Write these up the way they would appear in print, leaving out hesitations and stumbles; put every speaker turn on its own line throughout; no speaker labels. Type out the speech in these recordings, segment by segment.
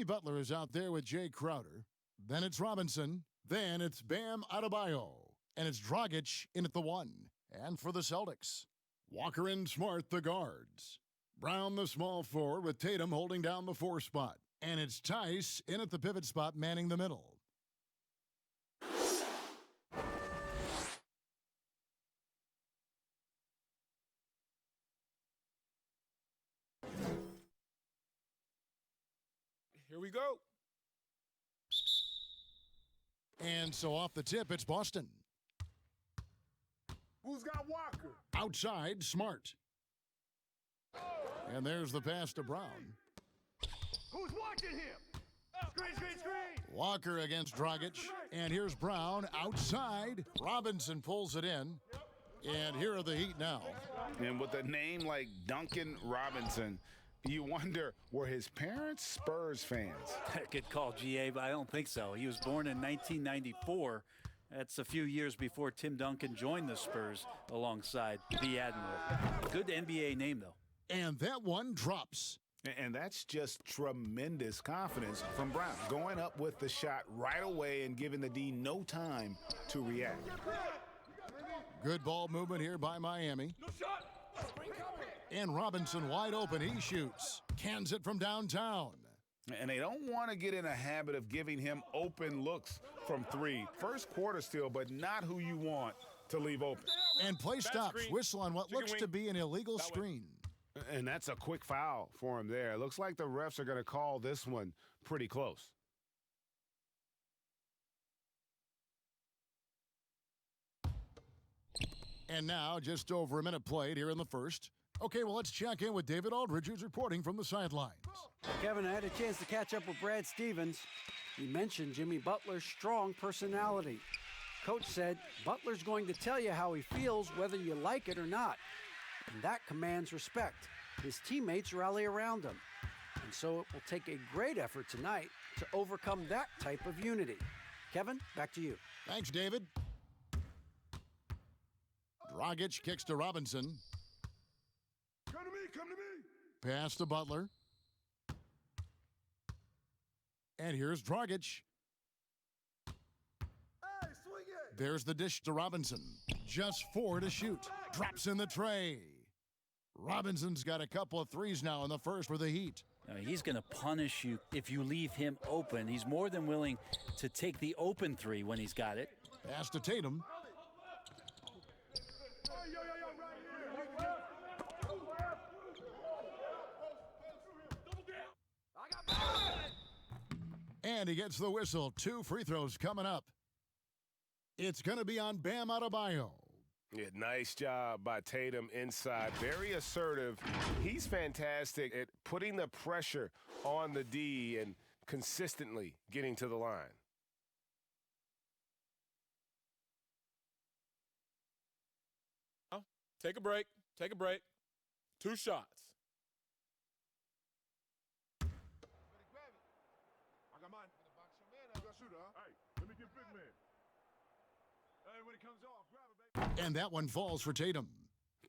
Butler is out there with Jay Crowder. Then it's Robinson. Then it's Bam Adebayo. And it's Dragic in at the 1. And for the Celtics, Walker and Smart, the guards. Brown, the small forward, with Tatum holding down the 4 spot. And it's Tice in at the pivot spot, manning the middle.
Here we go.
And so off the tip, it's Boston.
Who's got Walker?
Outside, Smart. And there's the pass to Brown.
Who's watching him? Screen, screen, screen.
Walker against Dragic. And here's Brown outside. Robinson pulls it in. And here are the Heat now.
And with a name like Duncan Robinson, you wonder, were his parents Spurs fans?
Good call, GA, but I don't think so. He was born in 1994. That's a few years before Tim Duncan joined the Spurs alongside the Admiral. Good NBA name, though.
And that one drops.
And that's just tremendous confidence from Brown, going up with the shot right away and giving the D no time to react.
Good ball movement here by Miami.
No shot.
And Robinson wide open. He shoots. Cans it from downtown.
And they don't want to get in a habit of giving him open looks from 3. First quarter still, but not who you want to leave open.
And play stops.
Screen.
Whistle on what looks to be an illegal screen.
And that's a quick foul for him there. It looks like the refs are going to call this one pretty close.
And now, just over a minute played here in the first. Okay, well, let's check in with David Aldridge, who's reporting from the sidelines.
Kevin, I had a chance to catch up with Brad Stevens. He mentioned Jimmy Butler's strong personality. Coach said Butler's going to tell you how he feels, whether you like it or not. And that commands respect. His teammates rally around him. And so it will take a great effort tonight to overcome that type of unity. Kevin, back to you.
Thanks, David. Dragic kicks to Robinson.
Come to me, come to me.
Pass to Butler. And here's Dragic.
Hey, swing it.
There's the dish to Robinson. Just 4 to shoot. Drops in the tray. Robinson's got a couple of threes now in the first for the Heat.
Now, he's going to punish you if you leave him open. He's more than willing to take the open 3 when he's got it.
Pass to Tatum. And he gets the whistle. 2 free throws coming up. It's going to be on Bam Adebayo.
Yeah, nice job by Tatum inside. Very assertive. He's fantastic at putting the pressure on the D and consistently getting to the line.
Take a break. Take a break. 2 shots. I got mine. You got shooter, huh? Hey, let me get big man. Hey, when it comes off, grab it, baby.
And that one falls for Tatum.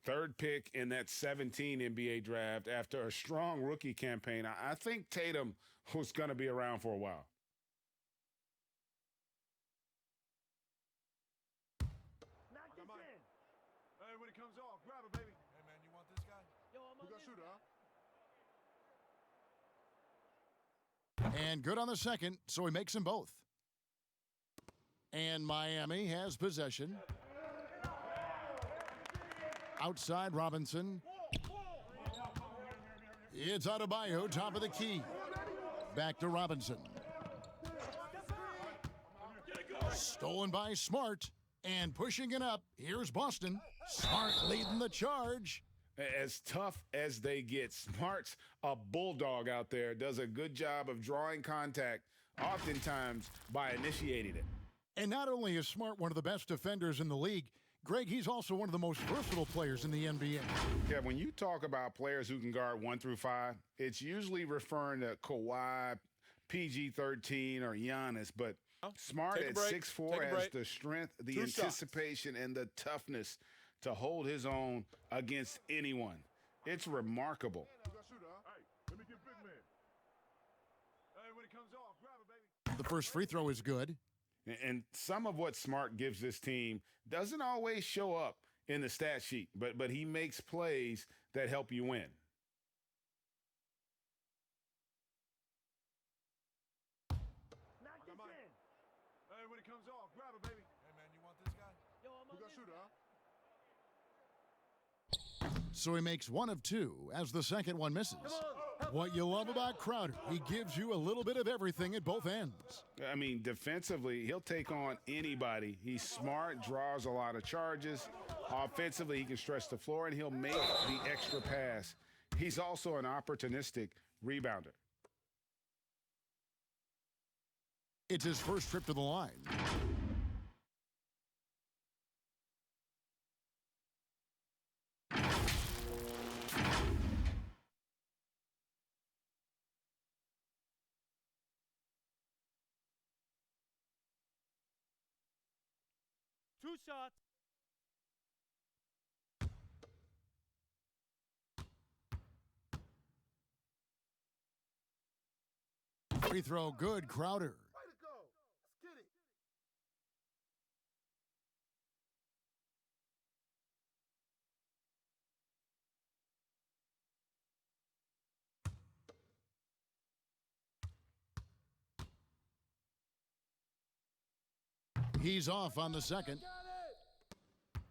Third pick in that 17 NBA draft after a strong rookie campaign. I think Tatum was going to be around for a while.
I got mine. Hey, when it comes off, grab it, baby. Hey, man, you want this guy? Yo, I'm on. You got shooter, huh?
And good on the second, so he makes them both. And Miami has possession. Outside Robinson. It's Adebayo, top of the key. Back to Robinson. Stolen by Smart. And pushing it up, here's Boston. Smart leading the charge.
As tough as they get, Smart's a bulldog out there, does a good job of drawing contact, oftentimes by initiating it.
And not only is Smart one of the best defenders in the league, Greg, he's also one of the most versatile players in the NBA.
Yeah, when you talk about players who can guard 1 through 5, it's usually referring to Kawhi, PG-13, or Giannis, but Smart at 6'4" has the strength, the
2
anticipation, and the toughness to hold his own against anyone. It's remarkable.
You got shooter, huh? Hey, let me get big man. Hey, when it comes off, grab it, baby.
The first free throw is good.
And some of what Smart gives this team doesn't always show up in the stat sheet, but he makes plays that help you win.
Knock this in. Hey, when it comes off, grab it, baby. Hey, man, you want this guy? Yo, I'm on shooter, huh?
So he makes one of two as the second one misses. What you love about Crowder, he gives you a little bit of everything at both ends.
I mean, defensively, he'll take on anybody. He's smart, draws a lot of charges. Offensively, he can stretch the floor, and he'll make the extra pass. He's also an opportunistic rebounder.
It's his first trip to the line.
Two shots.
Free throw good, Crowder.
Way to go. Let's get it.
He's off on the second.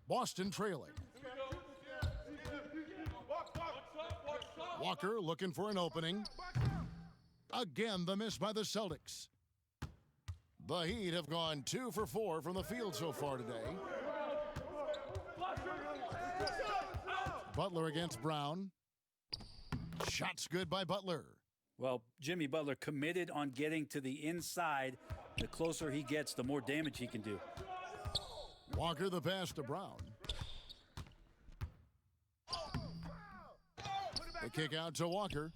Boston trailing. Walker looking for an opening. Again, the miss by the Celtics. The Heat have gone 2 for 4 from the field so far today. Butler against Brown. Shots good by Butler.
Well, Jimmy Butler committed on getting to the inside. The closer he gets, the more damage he can do.
Walker the pass to Brown. The kick out to Walker.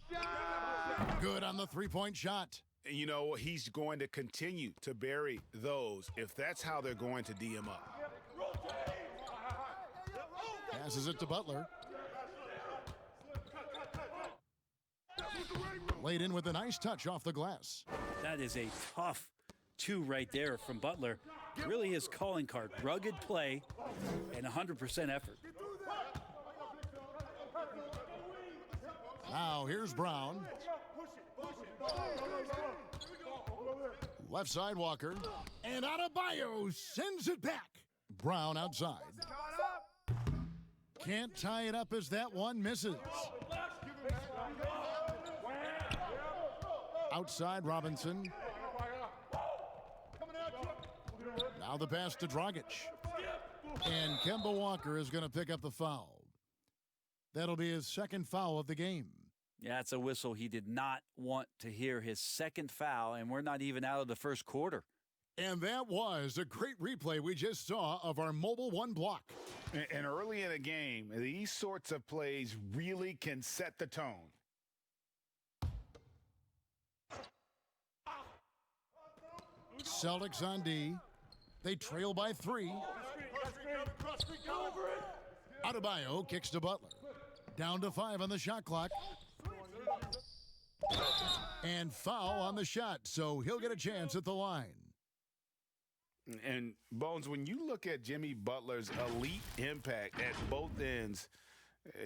Good on the three-point shot.
And you know, he's going to continue to bury those if that's how they're going to D him up.
Passes it to Butler. Laid in with a nice touch off the glass.
That is a tough two right there from Butler. Really his calling card. Rugged play and 100% effort.
Now here's Brown. Left side Walker. And Adebayo sends it back. Brown outside. Can't tie it up as that one misses. Outside Robinson. Now the pass to Dragic. And Kemba Walker is going to pick up the foul. That'll be his second foul of the game.
Yeah, it's a whistle he did not want to hear, his second foul, and we're not even out of the first quarter.
And that was a great replay we just saw of our Mobile One block.
And early in a game, these sorts of plays really can set the tone.
Celtics on D. They trail by 3. Adebayo kicks to Butler. Down to 5 on the shot clock. And foul on the shot, so he'll get a chance at the line.
And, Bones, when you look at Jimmy Butler's elite impact at both ends,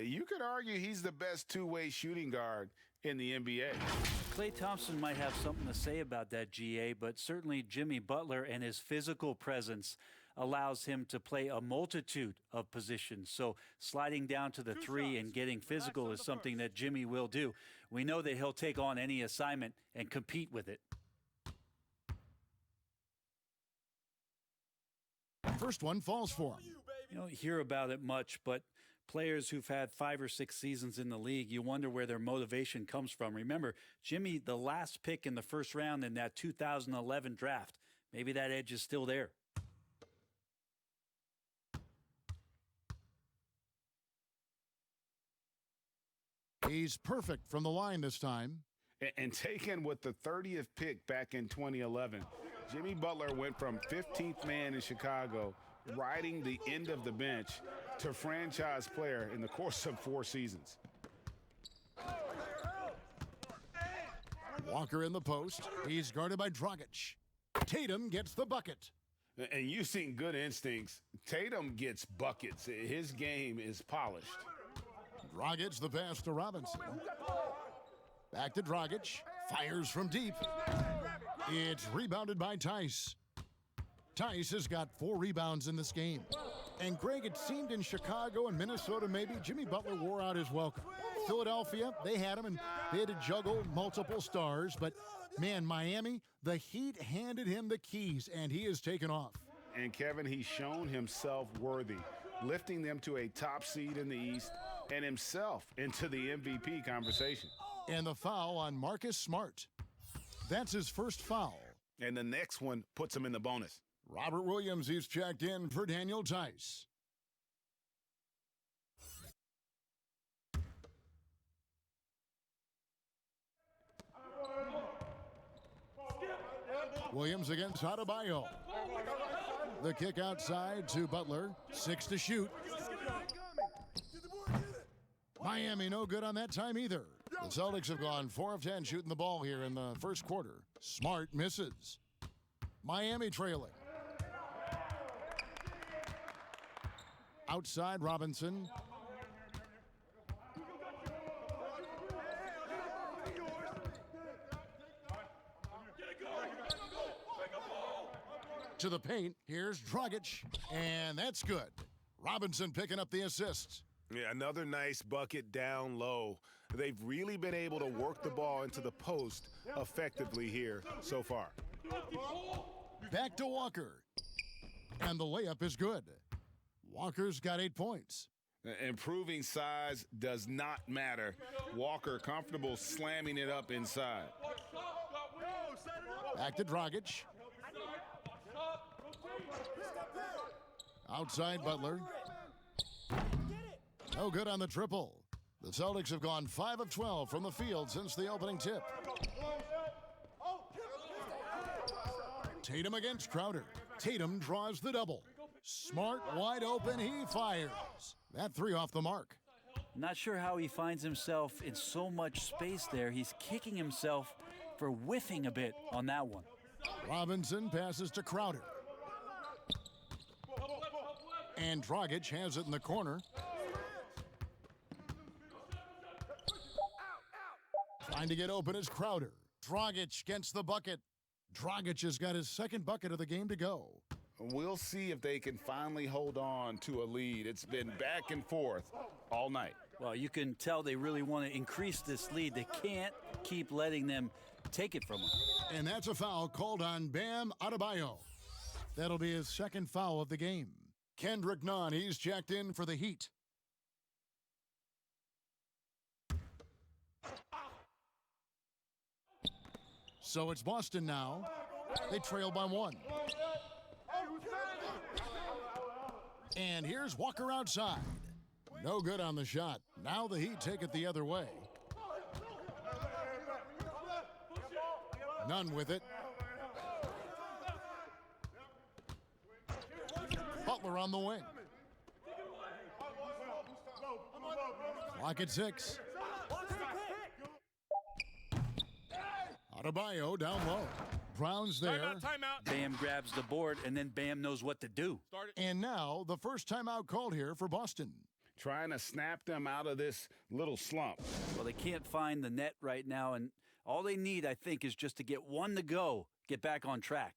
you could argue he's the best two-way shooting guard in the NBA.
Klay Thompson might have something to say about that, GA, but certainly Jimmy Butler and his physical presence allows him to play a multitude of positions. So sliding down to the 3 and getting physical is something that Jimmy will do. We know that he'll take on any assignment and compete with it.
First one falls for him.
You don't hear about it much, but players who've had 5 or 6 seasons in the league, you wonder where their motivation comes from. Remember, Jimmy, the last pick in the first round in that 2011 draft, maybe that edge is still there.
He's perfect from the line this time.
And taken with the 30th pick back in 2011, Jimmy Butler went from 15th man in Chicago, riding the end of the bench, to franchise player in the course of 4 seasons.
Walker in the post. He's guarded by Dragic. Tatum gets the bucket.
And you've seen good instincts. Tatum gets buckets. His game is polished.
Dragic the pass to Robinson. Back to Dragic. Fires from deep. It's rebounded by Tice. Tice has got 4 rebounds in this game. And Greg, it seemed in Chicago and Minnesota maybe Jimmy Butler wore out his welcome. Philadelphia, they had him and they had to juggle multiple stars. But man, Miami, the Heat handed him the keys and he has taken off.
And Kevin, he's shown himself worthy, lifting them to a top seed in the East and himself into the MVP conversation.
And the foul on Marcus Smart. That's his first foul.
And the next one puts him in the bonus.
Robert Williams, he's checked in for Daniel Tice. Williams against Adebayo. The kick outside to Butler. 6 to shoot. Miami no good on that time either. The Celtics have gone 4 of 10 shooting the ball here in the first quarter. Smart misses. Miami trailing. Outside Robinson. To the paint. Here's Dragic. And that's good. Robinson picking up the assist.
Yeah, another nice bucket down low. They've really been able to work the ball into the post effectively here so far.
Back to Walker. And the layup is good. Walker's got 8 points.
Improving size does not matter. Walker comfortable slamming it up inside.
Back to Dragic. Outside Butler. No good on the triple. The Celtics have gone 5 of 12 from the field since the opening tip. Tatum against Crowder. Tatum draws the double. Smart wide open, he fires. That 3 off the mark.
Not sure how he finds himself in so much space there. He's kicking himself for whiffing a bit on that one.
Robinson passes to Crowder. And Dragic has it in the corner. Trying to get open is Crowder. Dragic gets the bucket. Dragic has got his second bucket of the game to go.
We'll see if they can finally hold on to a lead. It's been back and forth all night.
Well, you can tell they really want to increase this lead. They can't keep letting them take it from them.
And that's a foul called on Bam Adebayo. That'll be his second foul of the game. Kendrick Nunn, he's checked in for the Heat. So it's Boston now. They trail by 1. And here's Walker outside. No good on the shot. Now the Heat take it the other way. Nunn with it. Butler on the wing. Clock at 6. Adebayo down low. Brown's there.
Timeout.
Bam grabs the board, and then Bam knows what to do.
And now the first timeout called here for Boston.
Trying to snap them out of this little slump.
Well, they can't find the net right now, and all they need, I think, is just to get one to go, get back on track.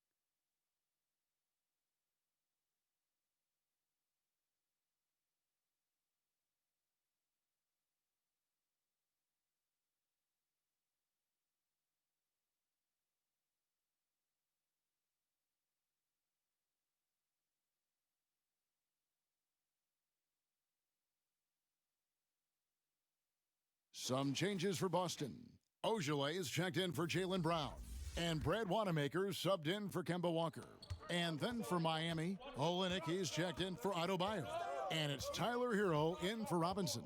Some changes for Boston. Ojale is checked in for Jaylen Brown. And Brad Wanamaker subbed in for Kemba Walker. And then for Miami, Olynyk is checked in for Adebayo. And it's Tyler Hero in for Robinson.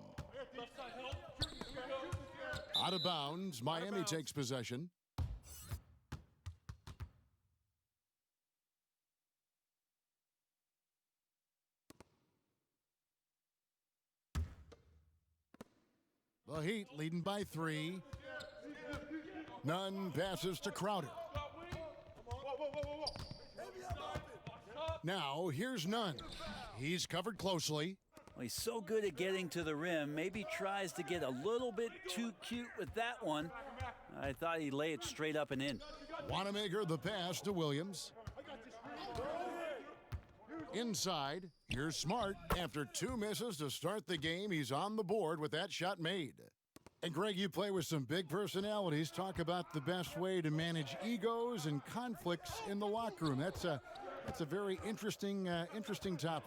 Out of bounds, Miami takes possession. The Heat leading by 3. Nunn passes to Crowder. Now here's Nunn. He's covered closely.
Well, he's so good at getting to the rim. Maybe tries to get a little bit too cute with that one. I thought he'd lay it straight up and in.
Wanamaker the pass to Williams. Inside, here's Smart. After 2 misses to start the game, he's on the board with that shot made. And Greg, you play with some big personalities. Talk about the best way to manage egos and conflicts in the locker room. That's a very interesting topic.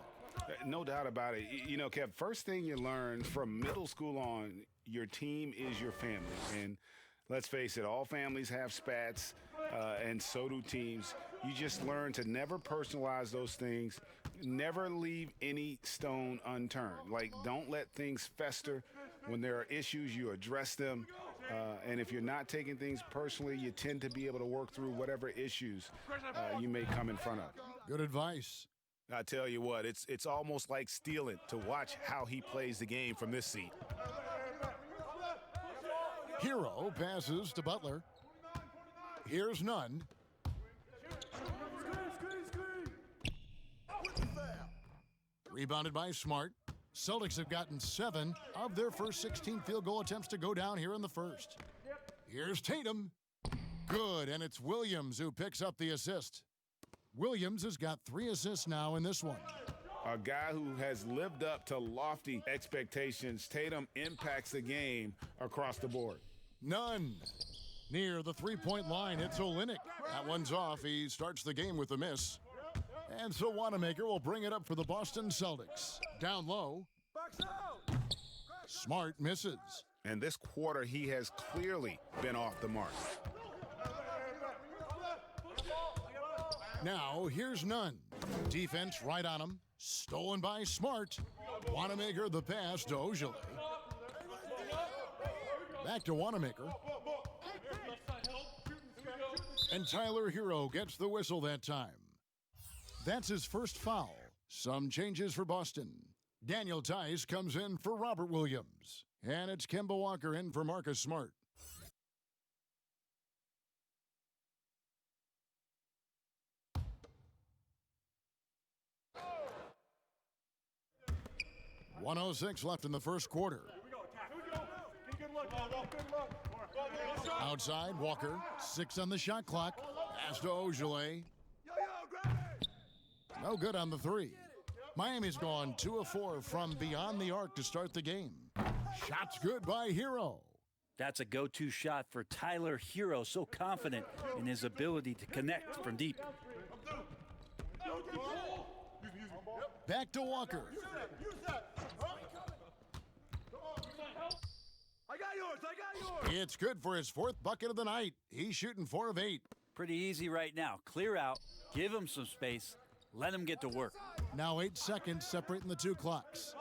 No doubt about it. You know, Kev, first thing you learn from middle school on, your team is your family. And let's face it, all families have spats, and so do teams. You just learn to never personalize those things, never leave any stone unturned. Like, don't let things fester. When there are issues, you address them. And if you're not taking things personally, you tend to be able to work through whatever issues you may come in front of.
Good advice.
I tell you what, it's almost like stealing to watch how he plays the game from this seat.
Hero passes to Butler. Here's Nunn. Rebounded by Smart. Celtics have gotten 7 of their first 16 field goal attempts to go down here in the first. Here's Tatum. Good, and it's Williams who picks up the assist. Williams has got 3 assists now in this one.
A guy who has lived up to lofty expectations. Tatum impacts the game across the board.
Nunn. Near the three-point line, it's Olynyk. That one's off. He starts the game with a miss. And so Wanamaker will bring it up for the Boston Celtics. Down low. Smart misses.
And this quarter, he has clearly been off the mark.
Now, here's Nunn. Defense right on him. Stolen by Smart. Wanamaker the pass to Ojale. Back to Wanamaker. And Tyler Hero gets the whistle that time. That's his first foul. Some changes for Boston. Daniel Tice comes in for Robert Williams. And it's Kemba Walker in for Marcus Smart. .106 left in the first quarter. Outside, Walker, 6 on the shot clock. Pass to Ojale. No good on the 3. Miami's gone 2 of 4 from beyond the arc to start the game. Shot's good by Hero.
That's a go-to shot for Tyler Hero, so confident in his ability to connect from deep.
Back to Walker.
I got yours.
It's good for his 4th bucket of the night. He's shooting 4 of 8.
Pretty easy right now. Clear out, give him some space, let him get to work.
Now 8 seconds separating the 2 clocks.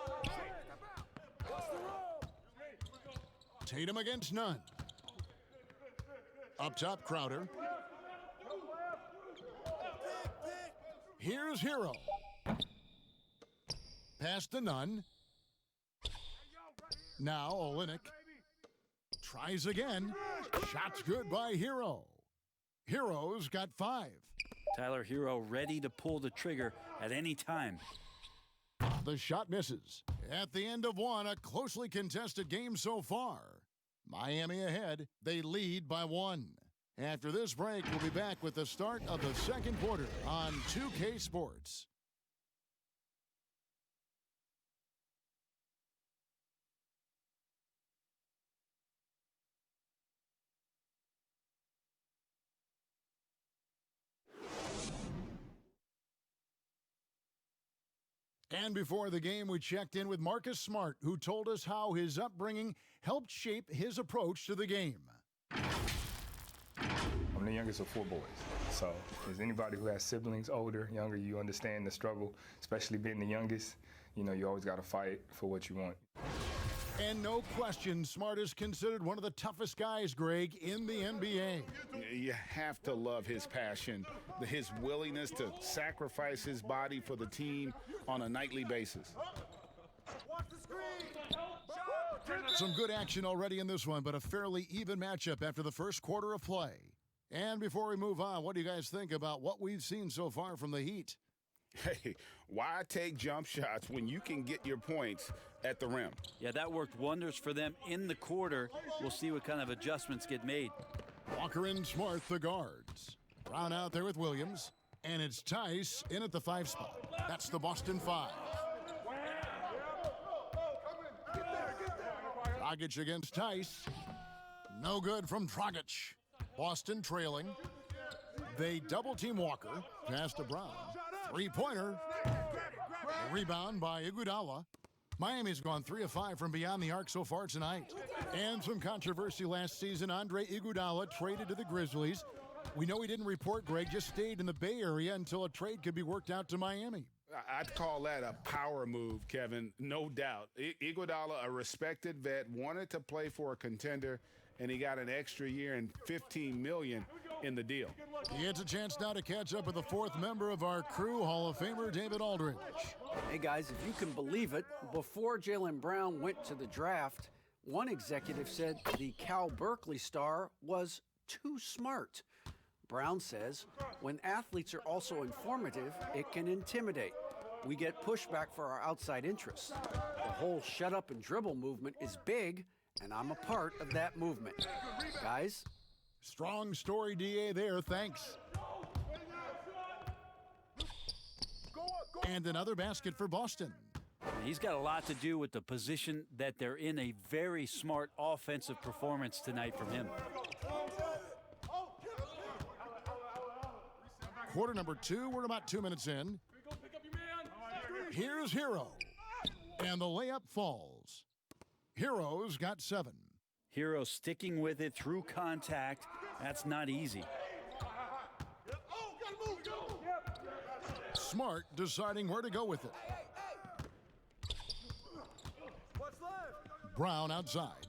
Tatum against Nunn. Up top, Crowder. Here's Hero. Pass to Nunn. Now Olynyk. Tries again. Shot's good by Hero. Hero's got 5.
Tyler Hero ready to pull the trigger at any time.
The shot misses. At the end of 1, a closely contested game so far. Miami ahead. They lead by 1. After this break, we'll be back with the start of the second quarter on 2K Sports. And before the game, we checked in with Marcus Smart, who told us how his upbringing helped shape his approach to the game.
I'm the youngest of 4 boys, so if there's anybody who has siblings, older, younger, you understand the struggle, especially being the youngest. You know, you always got to fight for what you want.
And no question, Smart is considered one of the toughest guys, Greg, in the NBA.
You have to love his passion, his willingness to sacrifice his body for the team on a nightly basis.
Watch the screen. Shot.
Some good action already in this one, but a fairly even matchup after the first quarter of play. And before we move on, what do you guys think about what we've seen so far from the Heat?
Hey, why take jump shots when you can get your points at the rim?
Yeah, that worked wonders for them in the quarter. We'll see what kind of adjustments get made.
Walker and Smart, the guards. Brown out there with Williams. And it's Tice in at the 5 spot. That's the Boston 5. Dragic against Tice. No good from Dragic. Boston trailing. They double-team Walker. Pass to Brown. Three-pointer. Rebound by Iguodala. Miami's gone 3 of 5 from beyond the arc so far tonight. And some controversy last season. Andre Iguodala traded to the Grizzlies. We know he didn't report, Greg, just stayed in the Bay Area until a trade could be worked out to Miami.
I'd call that a power move, Kevin, no doubt. Iguodala, a respected vet, wanted to play for a contender, and he got an extra year and $15 million in the deal.
He gets a chance now to catch up with the 4th member of our crew, Hall of Famer David Aldridge.
Hey, guys, if you can believe it, before Jaylen Brown went to the draft, one executive said the Cal Berkeley star was too smart. Brown says, when athletes are also informative, it can intimidate. We get pushback for our outside interests. The whole shut up and dribble movement is big, and I'm a part of that movement. Guys?
Strong story, DA, there. Thanks. And another basket for Boston.
He's got a lot to do with the position that they're in. A very smart offensive performance tonight from him.
Quarter number 2, we're about 2 minutes in. Here's Hero. And the layup falls. Hero's got 7.
Hero sticking with it through contact. That's not easy.
Smart deciding where to go with it. Brown outside.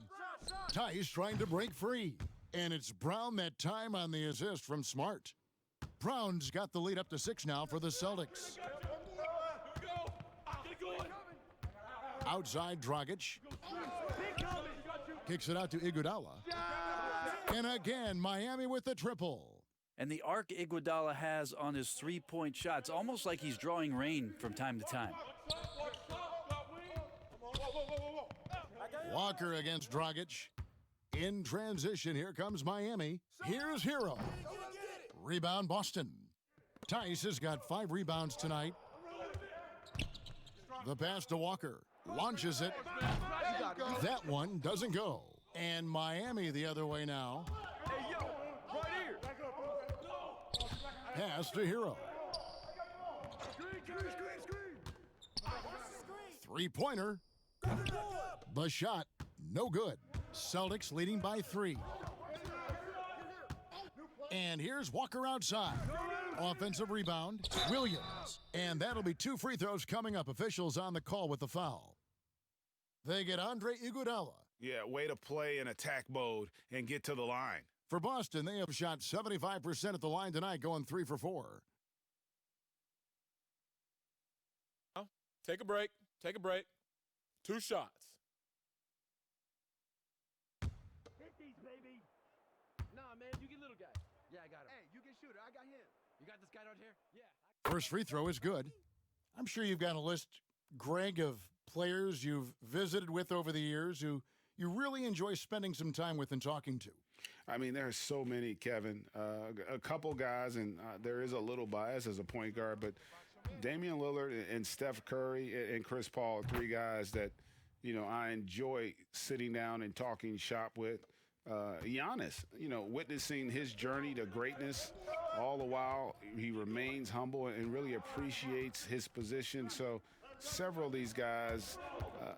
Tice trying to break free. And it's Brown that time on the assist from Smart. Brown's got the lead up to 6 now for the Celtics. Outside Dragic. Kicks it out to Iguodala. And again, Miami with the triple.
And the arc Iguodala has on his three-point shots, almost like he's drawing rain from time to time.
Walker against Dragic. In transition, here comes Miami. Here's Hero. Rebound Boston. Tice has got 5 rebounds tonight. The pass to Walker. Launches it. That one doesn't go. And Miami the other way now. Pass to Hero. Three-pointer. The shot, no good. Celtics leading by 3. And here's Walker outside. Offensive rebound, Williams. And that'll be 2 free throws coming up. Officials on the call with the foul. They get Andre Iguodala.
Yeah, way to play in attack mode and get to the line.
For Boston, they have shot 75% at the line tonight, going 3 for 4.
Take a break. Take a break. 2 shots.
Hit these, baby. Nah, man, you get little guy. Yeah, I got him. Hey, you get shooter. I got him. You got this guy out here? Yeah.
First free throw is good. I'm sure you've got a list, Greg, of players you've visited with over the years who you really enjoy spending some time with and talking to.
I mean, there are so many, Kevin. A couple guys, and there is a little bias as a point guard, but Damian Lillard and Steph Curry and Chris Paul are 3 guys that, you know, I enjoy sitting down and talking shop with. Giannis, you know, witnessing his journey to greatness, all the while he remains humble and really appreciates his position. So several of these guys,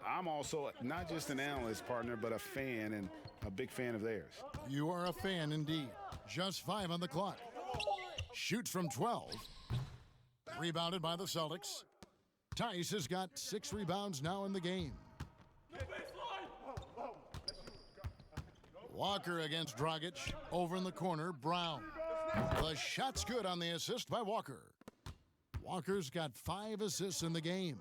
I'm also not just an analyst partner, but a fan and a big fan of theirs.
You are a fan indeed. Just 5 on the clock. Shoots from 12. Rebounded by the Celtics. Tice has got 6 rebounds now in the game. Walker against Dragic. Over in the corner, Brown. The shot's good on the assist by Walker. Walker's got 5 assists in the game.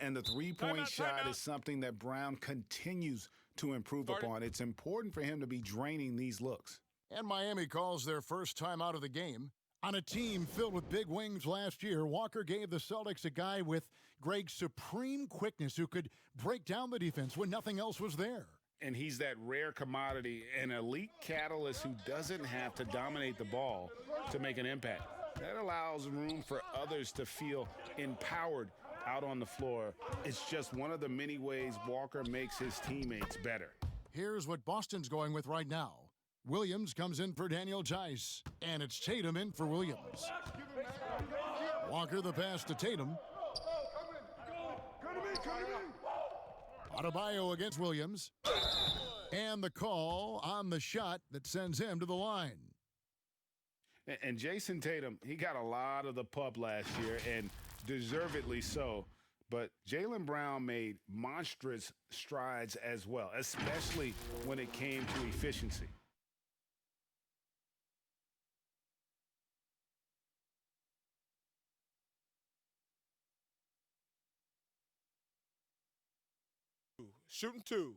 And the three-point shot is something that Brown continues to improve upon. It's important for him to be draining these looks.
And Miami calls their first time out of the game. On a team filled with big wings last year, Walker gave the Celtics a guy with Greg's supreme quickness who could break down the defense when nothing else was there.
And he's that rare commodity, an elite catalyst who doesn't have to dominate the ball to make an impact. That allows room for others to feel empowered out on the floor. It's just one of the many ways Walker makes his teammates better.
Here's what Boston's going with right now. Williams comes in for Daniel Tice, and it's Tatum in for Williams. Walker the pass to Tatum. Adebayo against Williams. And the call on the shot that sends him to the line.
And Jason Tatum, he got a lot of the pub last year, and deservedly so. But Jaylen Brown made monstrous strides as well, especially when it came to efficiency.
Shooting two.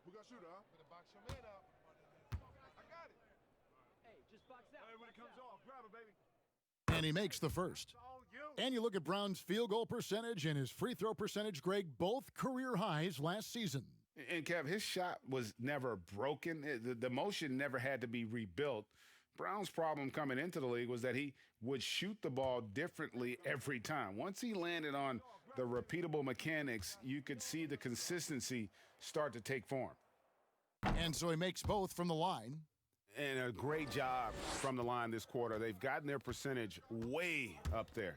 We got shooter, huh? Better box your man up. I got it.
Hey, just box out.
Hey, when it comes off, grab it, baby.
And he makes the first.
All you.
And you look at Brown's field goal percentage and his free throw percentage, Greg, both career highs last season.
And Kev, his shot was never broken. The motion never had to be rebuilt. Brown's problem coming into the league was that he would shoot the ball differently every time. Once he landed on the repeatable mechanics, you could see the consistency start to take form.
And so he makes both from the line.
And a great job from the line this quarter. They've gotten their percentage way up there.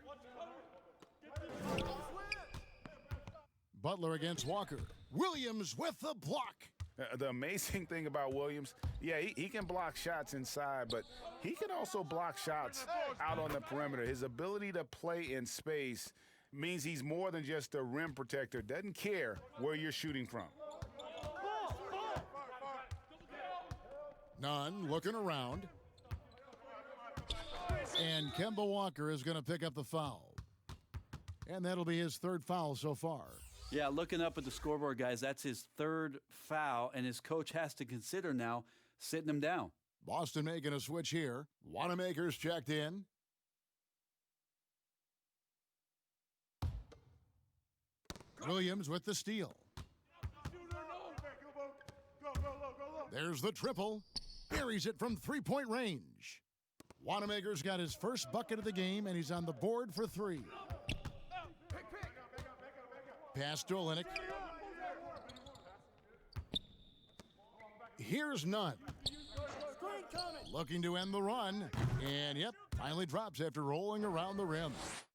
Butler against Walker. Williams with the block.
The amazing thing about Williams, yeah, he can block shots inside, but he can also block shots out on the perimeter. His ability to play in space means he's more than just a rim protector. Doesn't care where you're shooting from.
Nunn looking around. And Kemba Walker is going to pick up the foul. And that'll be his third foul so far.
Yeah, looking up at the scoreboard, guys, that's his third foul, and his coach has to consider now sitting him down.
Boston making a switch here. Wanamaker's checked in. Williams with the steal. There's the triple. Buries it from three-point range. Wanamaker's got his first bucket of the game, and he's on the board for three. Pass to Olynyk. Here's Nunn. Looking to end the run. And, yep, finally drops after rolling around the rim.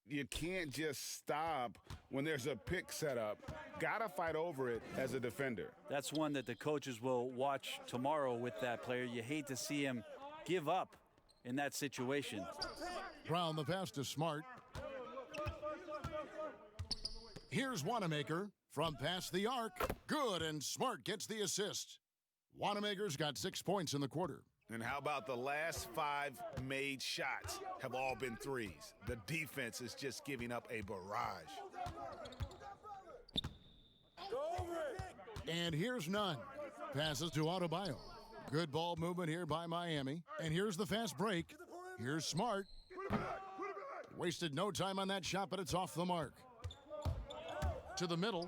You can't just stop when there's a pick set up. Got to fight over it as a defender.
That's one that the coaches will watch tomorrow with that player. You hate to see him give up in that situation.
Brown the pass to Smart. Here's Wanamaker from past the arc. Good, and Smart gets the assist. Wanamaker's got 6 points in the quarter.
And how about the last 5 made shots have all been threes? The defense is just giving up a barrage.
And here's Nunn. Passes to Adebayo. Good ball movement here by Miami. And here's the fast break. Here's Smart. Wasted no time on that shot, but it's off the mark. To the middle.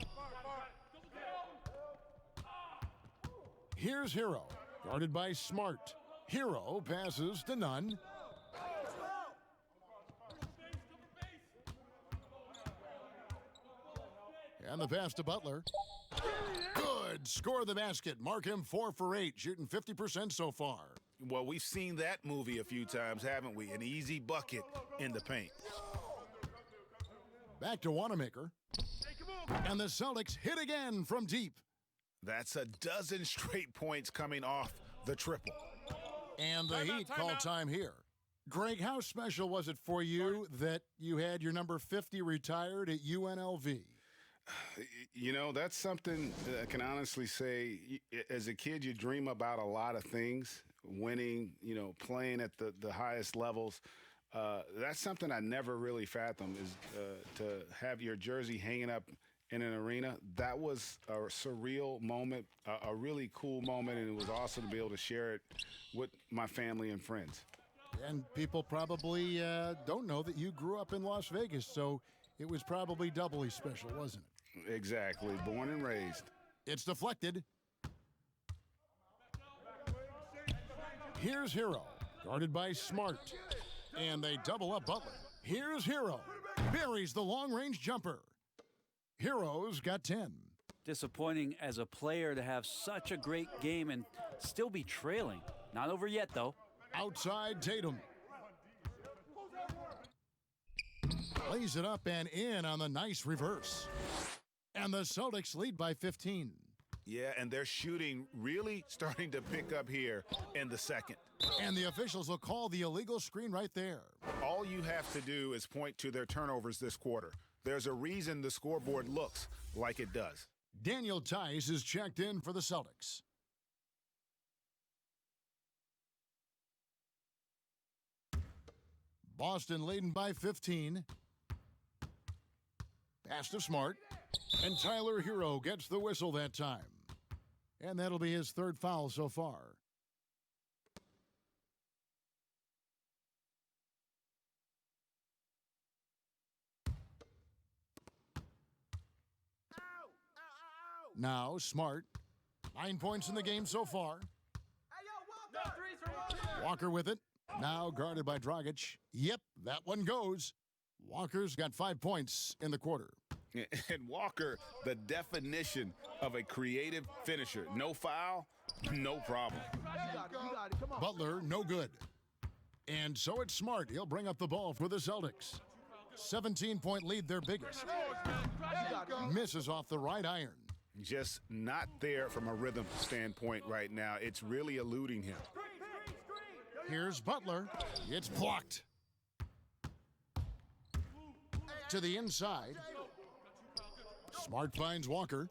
Here's Hero, guarded by Smart. Hero passes to Nunn. And the pass to Butler. Good. Score the basket. Mark him 4 for 8, shooting 50% so far.
Well, we've seen that movie a few times, haven't we? An easy bucket in the paint.
Back to Wanamaker. And the Celtics hit again from deep.
That's a dozen straight points coming off the triple.
And the Heat call time here. Greg, how special was it for you that you had your number 50 retired at UNLV?
You know, that's something I can honestly say. As a kid, you dream about a lot of things, winning, you know, playing at the highest levels. That's something I never really fathomed, is to have your jersey hanging up in an arena. That was a surreal moment, a really cool moment, and it was awesome to be able to share it with my family and friends.
And people probably don't know that you grew up in Las Vegas, so it was probably doubly special, wasn't it?
Exactly. Born and raised.
It's deflected. Here's Hero, guarded by Smart. And they double up Butler. Here's Hero. Buries the long-range jumper. Hero's got 10.
Disappointing as a player to have such a great game and still be trailing. Not over yet, though.
Outside Tatum. Lays it up and in on the nice reverse. And the Celtics lead by 15.
Yeah, and their shooting really starting to pick up here in the second.
And the officials will call the illegal screen right there.
All you have to do is point to their turnovers this quarter. There's a reason the scoreboard looks like it does.
Daniel Tice is checked in for the Celtics. Boston leading by 15. Pass to Smart. And Tyler Hero gets the whistle that time. And that'll be his third foul so far. Now Smart. 9 points in the game so far. Walker with it. Now guarded by Dragic. Yep, that one goes. Walker's got 5 points in the quarter.
And Walker, the definition of a creative finisher. No foul, no problem.
Butler, no good. And so it's Smart. He'll bring up the ball for the Celtics. 17-point lead, their biggest. Misses off the right iron.
Just not there from a rhythm standpoint right now. It's really eluding him.
Here's Butler. It's blocked. To the inside. Smart finds Walker.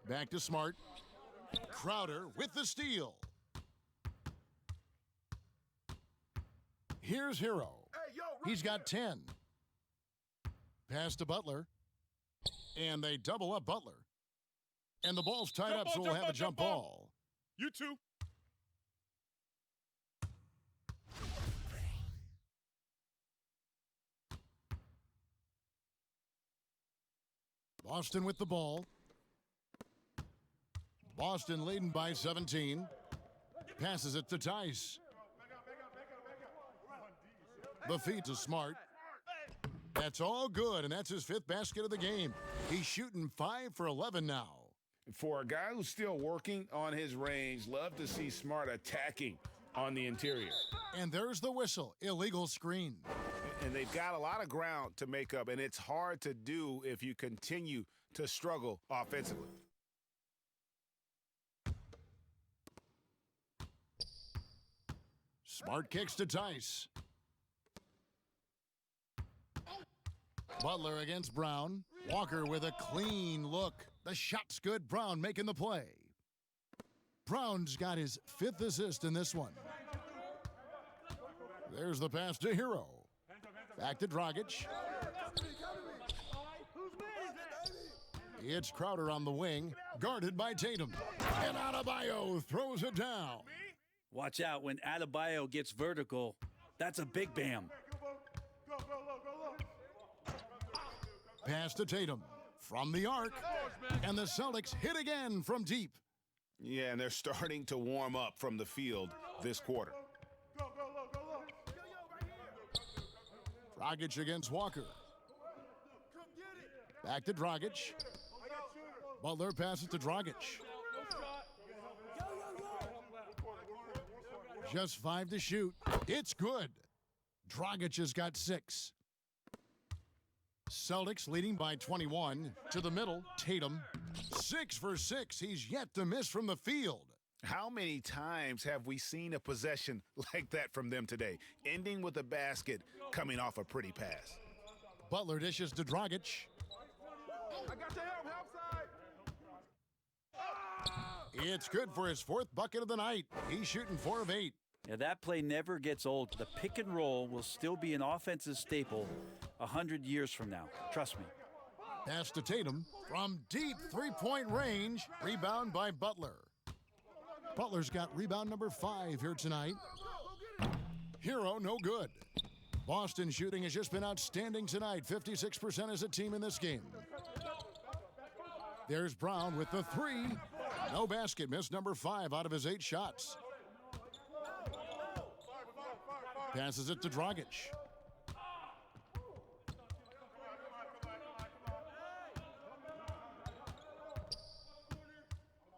Back to Smart. Crowder with the steal. Here's Hero. He's got 10. Pass to Butler. And they double up Butler. And the ball's tied up, so we'll have a jump ball.
You too.
Boston with the ball. Boston leading by 17. Passes it to Tice. The feed to Smart. That's all good, and that's his 5th basket of the game. He's shooting 5 for 11 now.
For a guy who's still working on his range, love to see Smart attacking on the interior.
And there's the whistle. Illegal screen.
And they've got a lot of ground to make up, and it's hard to do if you continue to struggle offensively.
Smart kicks to Tice. Butler against Brown. Walker with a clean look. The shot's good. Brown making the play. Brown's got his 5th assist in this one. There's the pass to Hero. Back to Dragic. It's Crowder on the wing, guarded by Tatum. And Adebayo throws it down.
Watch out when Adebayo gets vertical. That's a big bam.
Pass to Tatum from the arc. And the Celtics hit again from deep.
Yeah, and they're starting to warm up from the field this quarter.
Dragic against Walker. Back to Dragic. Butler passes to Dragic. Just 5 to shoot. It's good. Dragic has got 6. Celtics leading by 21. To the middle, Tatum. 6 for 6. He's yet to miss from the field.
How many times have we seen a possession like that from them today, ending with a basket coming off a pretty pass?
Butler dishes to Dragic.
I got your help side.
It's good for his 4th bucket of the night. He's shooting 4 of 8.
Yeah, that play never gets old. The pick and roll will still be an offensive staple 100 years from now. Trust me.
Pass to Tatum from deep three-point range. Rebound by Butler. Butler's got rebound number 5 here tonight. Hero, no good. Boston shooting has just been outstanding tonight. 56% as a team in this game. There's Brown with the 3. No basket. Missed number 5 out of his 8 shots. Passes it to Dragic.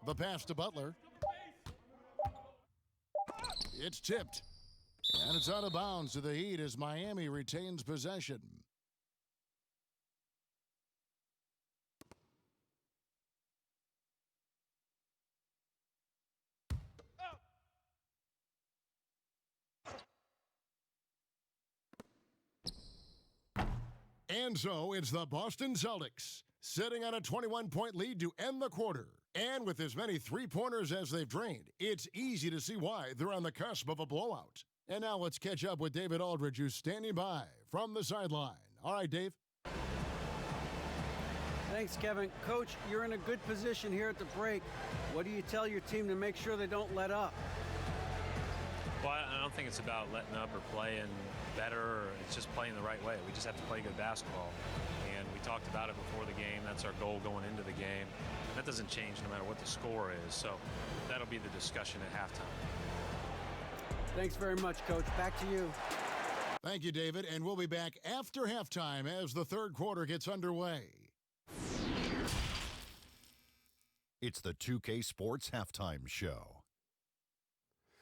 The pass to Butler. It's tipped. And it's out of bounds to the Heat as Miami retains possession. And so it's the Boston Celtics sitting on a 21-point lead to end the quarter. And with as many three-pointers as they've drained, it's easy to see why they're on the cusp of a blowout. And now let's catch up with David Aldridge, who's standing by from the sideline. All right, Dave.
Thanks, Kevin. Coach, you're in a good position here at the break. What do you tell your team to make sure they don't let up?
Well, I don't think it's about letting up or playing better. Or it's just playing the right way. We just have to play good basketball. And we talked about it before the game. That's our goal going into the game. That doesn't change no matter what the score is. So that'll be the discussion at halftime.
Thanks very much, Coach. Back to you.
Thank you, David. And we'll be back after halftime as the third quarter gets underway.
It's the 2K Sports Halftime Show.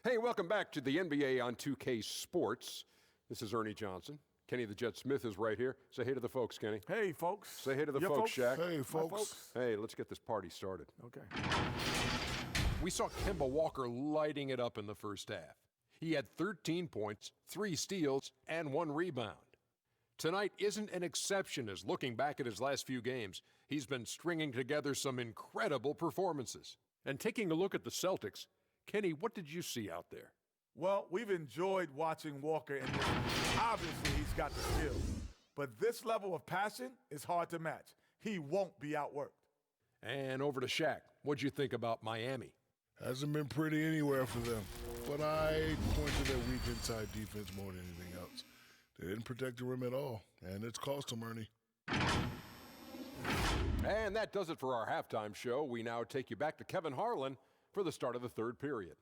Hey, welcome back to the NBA on 2K Sports. This is Ernie Johnson. Kenny the Jet Smith is right here. Say hey to the folks, Kenny.
Hey, folks.
Say hey to the folks, Shaq.
Hey, folks.
Hey, let's get this party started.
Okay.
We saw Kemba Walker lighting it up in the first half. He had 13 points, 3 steals, and 1 rebound. Tonight isn't an exception as looking back at his last few games, he's been stringing together some incredible performances. And taking a look at the Celtics, Kenny, what did you see out there?
Well, we've enjoyed watching Walker in this. Obviously, he's got the skill. But this level of passion is hard to match. He won't be outworked.
And over to Shaq. What'd you think about Miami?
Hasn't been pretty anywhere for them. But I point to their weak inside defense more than anything else. They didn't protect the rim at all, and it's cost them, Ernie.
And that does it for our halftime show. We now take you back to Kevin Harlan for the start of the third period.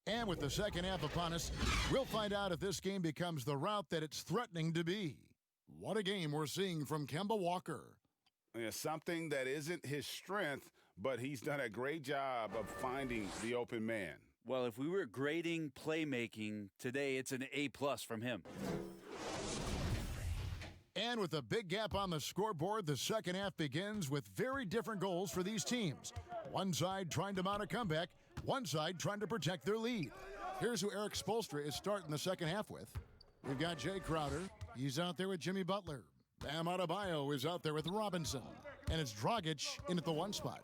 And with the second half upon us, we'll find out if this game becomes the route that it's threatening to be. What a game we're seeing from Kemba Walker.
Yeah, something that isn't his strength, but he's done a great job of finding the open man.
Well, if we were grading playmaking today, it's an A+ from him.
And with a big gap on the scoreboard, the second half begins with very different goals for these teams. One side trying to mount a comeback, one side trying to protect their lead. Here's who Eric Spoelstra is starting the second half with. We've got Jay Crowder. He's out there with Jimmy Butler. Bam Adebayo is out there with Robinson. And it's Dragic in at the 1 spot.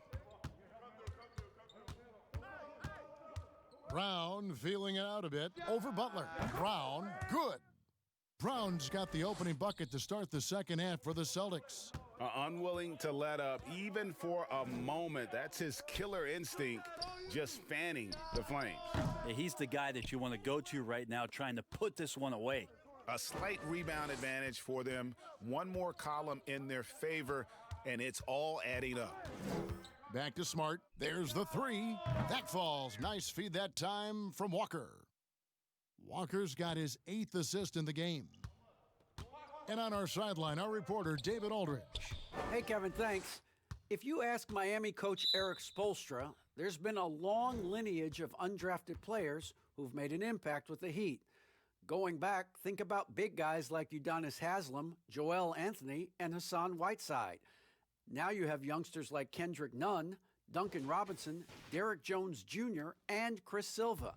Brown feeling it out a bit over Butler. Brown, good. Brown's got the opening bucket to start the second half for the Celtics.
Unwilling to let up, even for a moment. That's his killer instinct, just fanning the flames.
Yeah, he's the guy that you want to go to right now trying to put this one away.
A slight rebound advantage for them. One more column in their favor, and it's all adding up.
Back to Smart. There's the 3. That falls. Nice feed that time from Walker. Walker's got his 8th assist in the game. And on our sideline, our reporter, David Aldridge.
Hey, Kevin, thanks. If you ask Miami coach Eric Spoelstra, there's been a long lineage of undrafted players who've made an impact with the Heat. Going back, think about big guys like Udonis Haslem, Joel Anthony, and Hassan Whiteside. Now you have youngsters like Kendrick Nunn, Duncan Robinson, Derrick Jones Jr., and Chris Silva.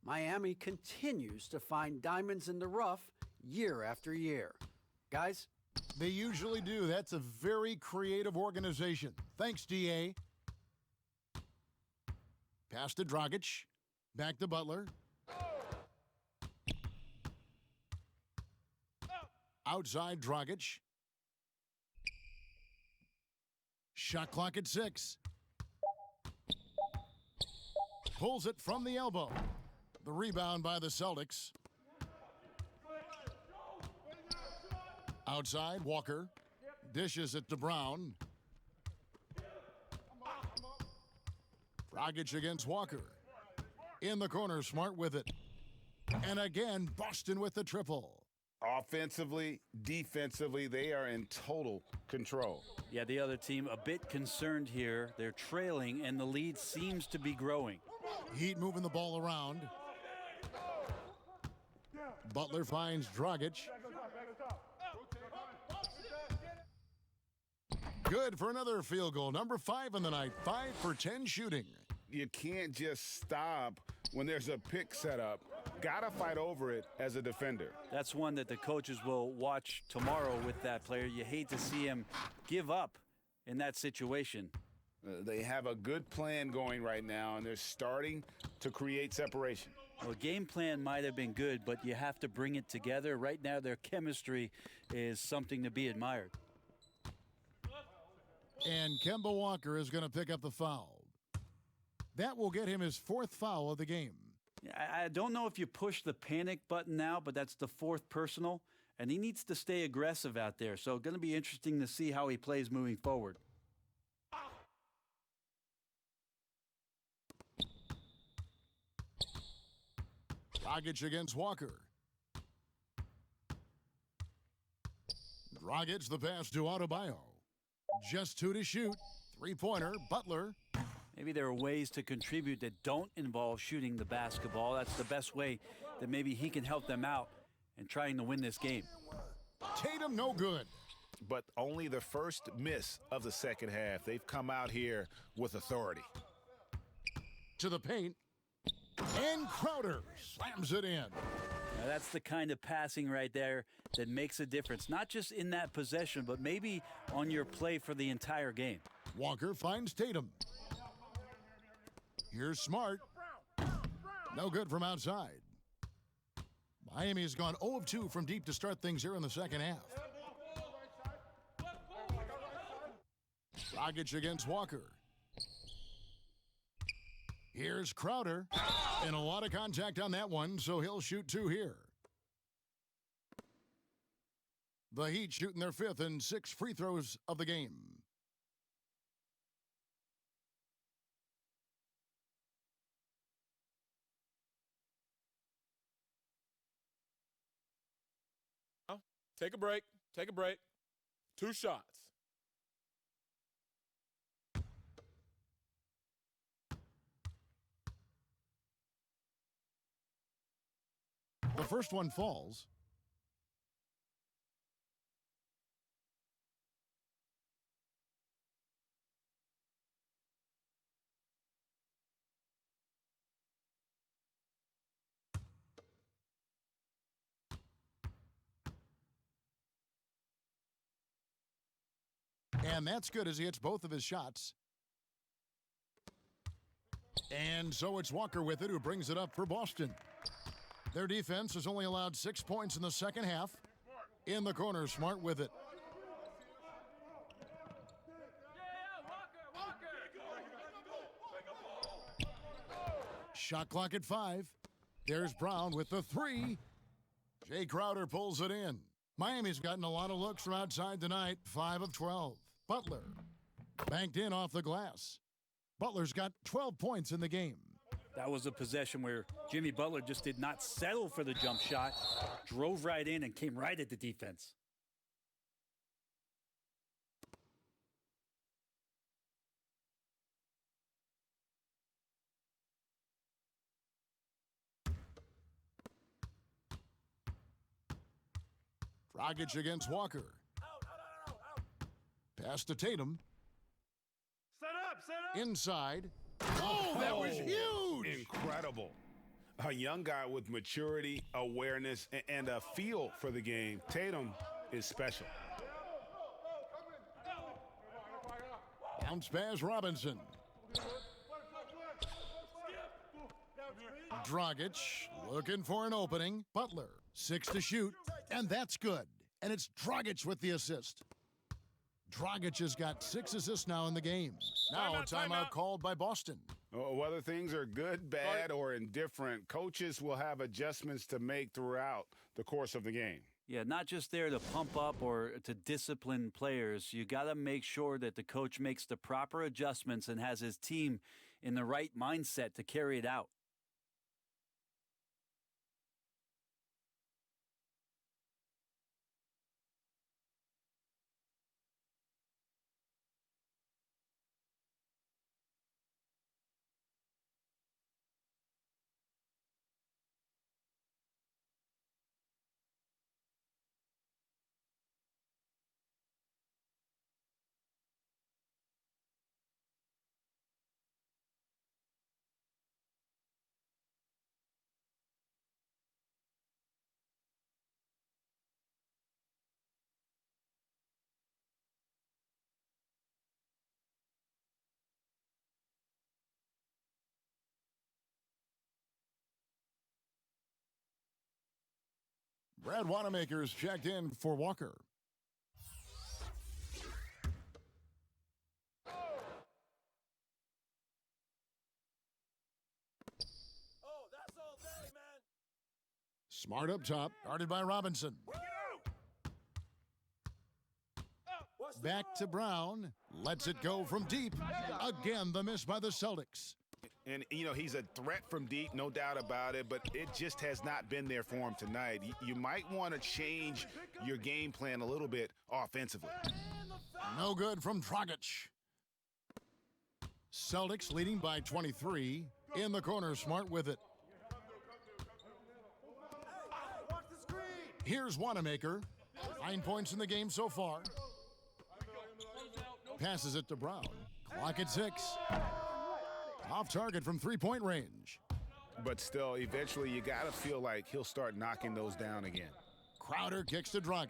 Miami continues to find diamonds in the rough year after year. Guys?
They usually do. That's a very creative organization. Thanks, DA. Pass to Dragic. Back to Butler. Outside Dragic. Shot clock at 6. Pulls it from the elbow. The rebound by the Celtics. Outside, Walker. Dishes it to Brown. Dragic against Walker. In the corner, Smart with it. And again, Boston with the triple.
Offensively, defensively, they are in total control.
Yeah, the other team a bit concerned here. They're trailing, and the lead seems to be growing.
Heat moving the ball around. Butler finds Dragic. Good for another field goal. Number 5 in the night. 5 for 10 shooting.
You can't just stop when there's a pick set up. Gotta fight over it as a defender.
That's one that the coaches will watch tomorrow with that player. You hate to see him give up in that situation.
They have a good plan going right now, and they're starting to create separation.
Well, game plan might have been good, but you have to bring it together. Right now, their chemistry is something to be admired.
And Kemba Walker is going to pick up the foul. That will get him his 4th foul of the game.
I don't know if you push the panic button now, but that's the 4th personal, and he needs to stay aggressive out there. So going to be interesting to see how he plays moving forward.
Dragic against Walker. Dragic, the pass to Adebayo. Just 2 to shoot. 3-pointer, Butler.
Maybe there are ways to contribute that don't involve shooting the basketball. That's the best way that maybe he can help them out in trying to win this game.
Tatum, no good.
But only the first miss of the second half. They've come out here with authority.
To the paint. And Crowder slams it in.
Now that's the kind of passing right there that makes a difference, not just in that possession, but maybe on your play for the entire game.
Walker finds Tatum. Here's Smart. No good from outside. Miami has gone 0 of 2 from deep to start things here in the second half. Dragic against Walker. Here's Crowder. And a lot of contact on that one, so he'll shoot 2 here. The Heat shooting their 5th and 6th free throws of the game.
Take a break. Take a break. 2 shots.
The first one falls. And that's good as he hits both of his shots. And so it's Walker with it who brings it up for Boston. Their defense has only allowed 6 points in the second half. In the corner, Smart with it. Shot clock at 5. There's Brown with the 3. Jay Crowder pulls it in. Miami's gotten a lot of looks from outside tonight, 5 of 12. Butler banked in off the glass. Butler's got 12 points in the game.
That was a possession where Jimmy Butler just did not settle for the jump shot, drove right in and came right at the defense.
Dragic against Walker. Pass to Tatum.
Set up.
Inside. Oh, that was huge!
Incredible.
A young guy with maturity, awareness, and a feel for the game. Tatum is special.
Bounce pass Robinson. Dragic looking for an opening. Butler, 6 to shoot, and that's good. And it's Dragic with the assist. Dragic has got 6 assists now in the game. Now a timeout called by Boston.
Whether things are good, bad, or indifferent, coaches will have adjustments to make throughout the course of the game.
Yeah, not just there to pump up or to discipline players. You got to make sure that the coach makes the proper adjustments and has his team in the right mindset to carry it out.
Brad Wanamaker's checked in for Walker. Smart up top, guarded by Robinson. Back to Brown. Lets it go from deep. Again, the miss by the Celtics.
And, you know, he's a threat from deep, no doubt about it, but it just has not been there for him tonight. You might want to change your game plan a little bit offensively.
No good from Dragic. Celtics leading by 23. In the corner, Smart with it. Here's Wanamaker. 9 points in the game so far. Passes it to Brown. Clock at 6. Off target from three-point range.
But still, eventually you got to feel like he'll start knocking those down again.
Crowder kicks to Dragic.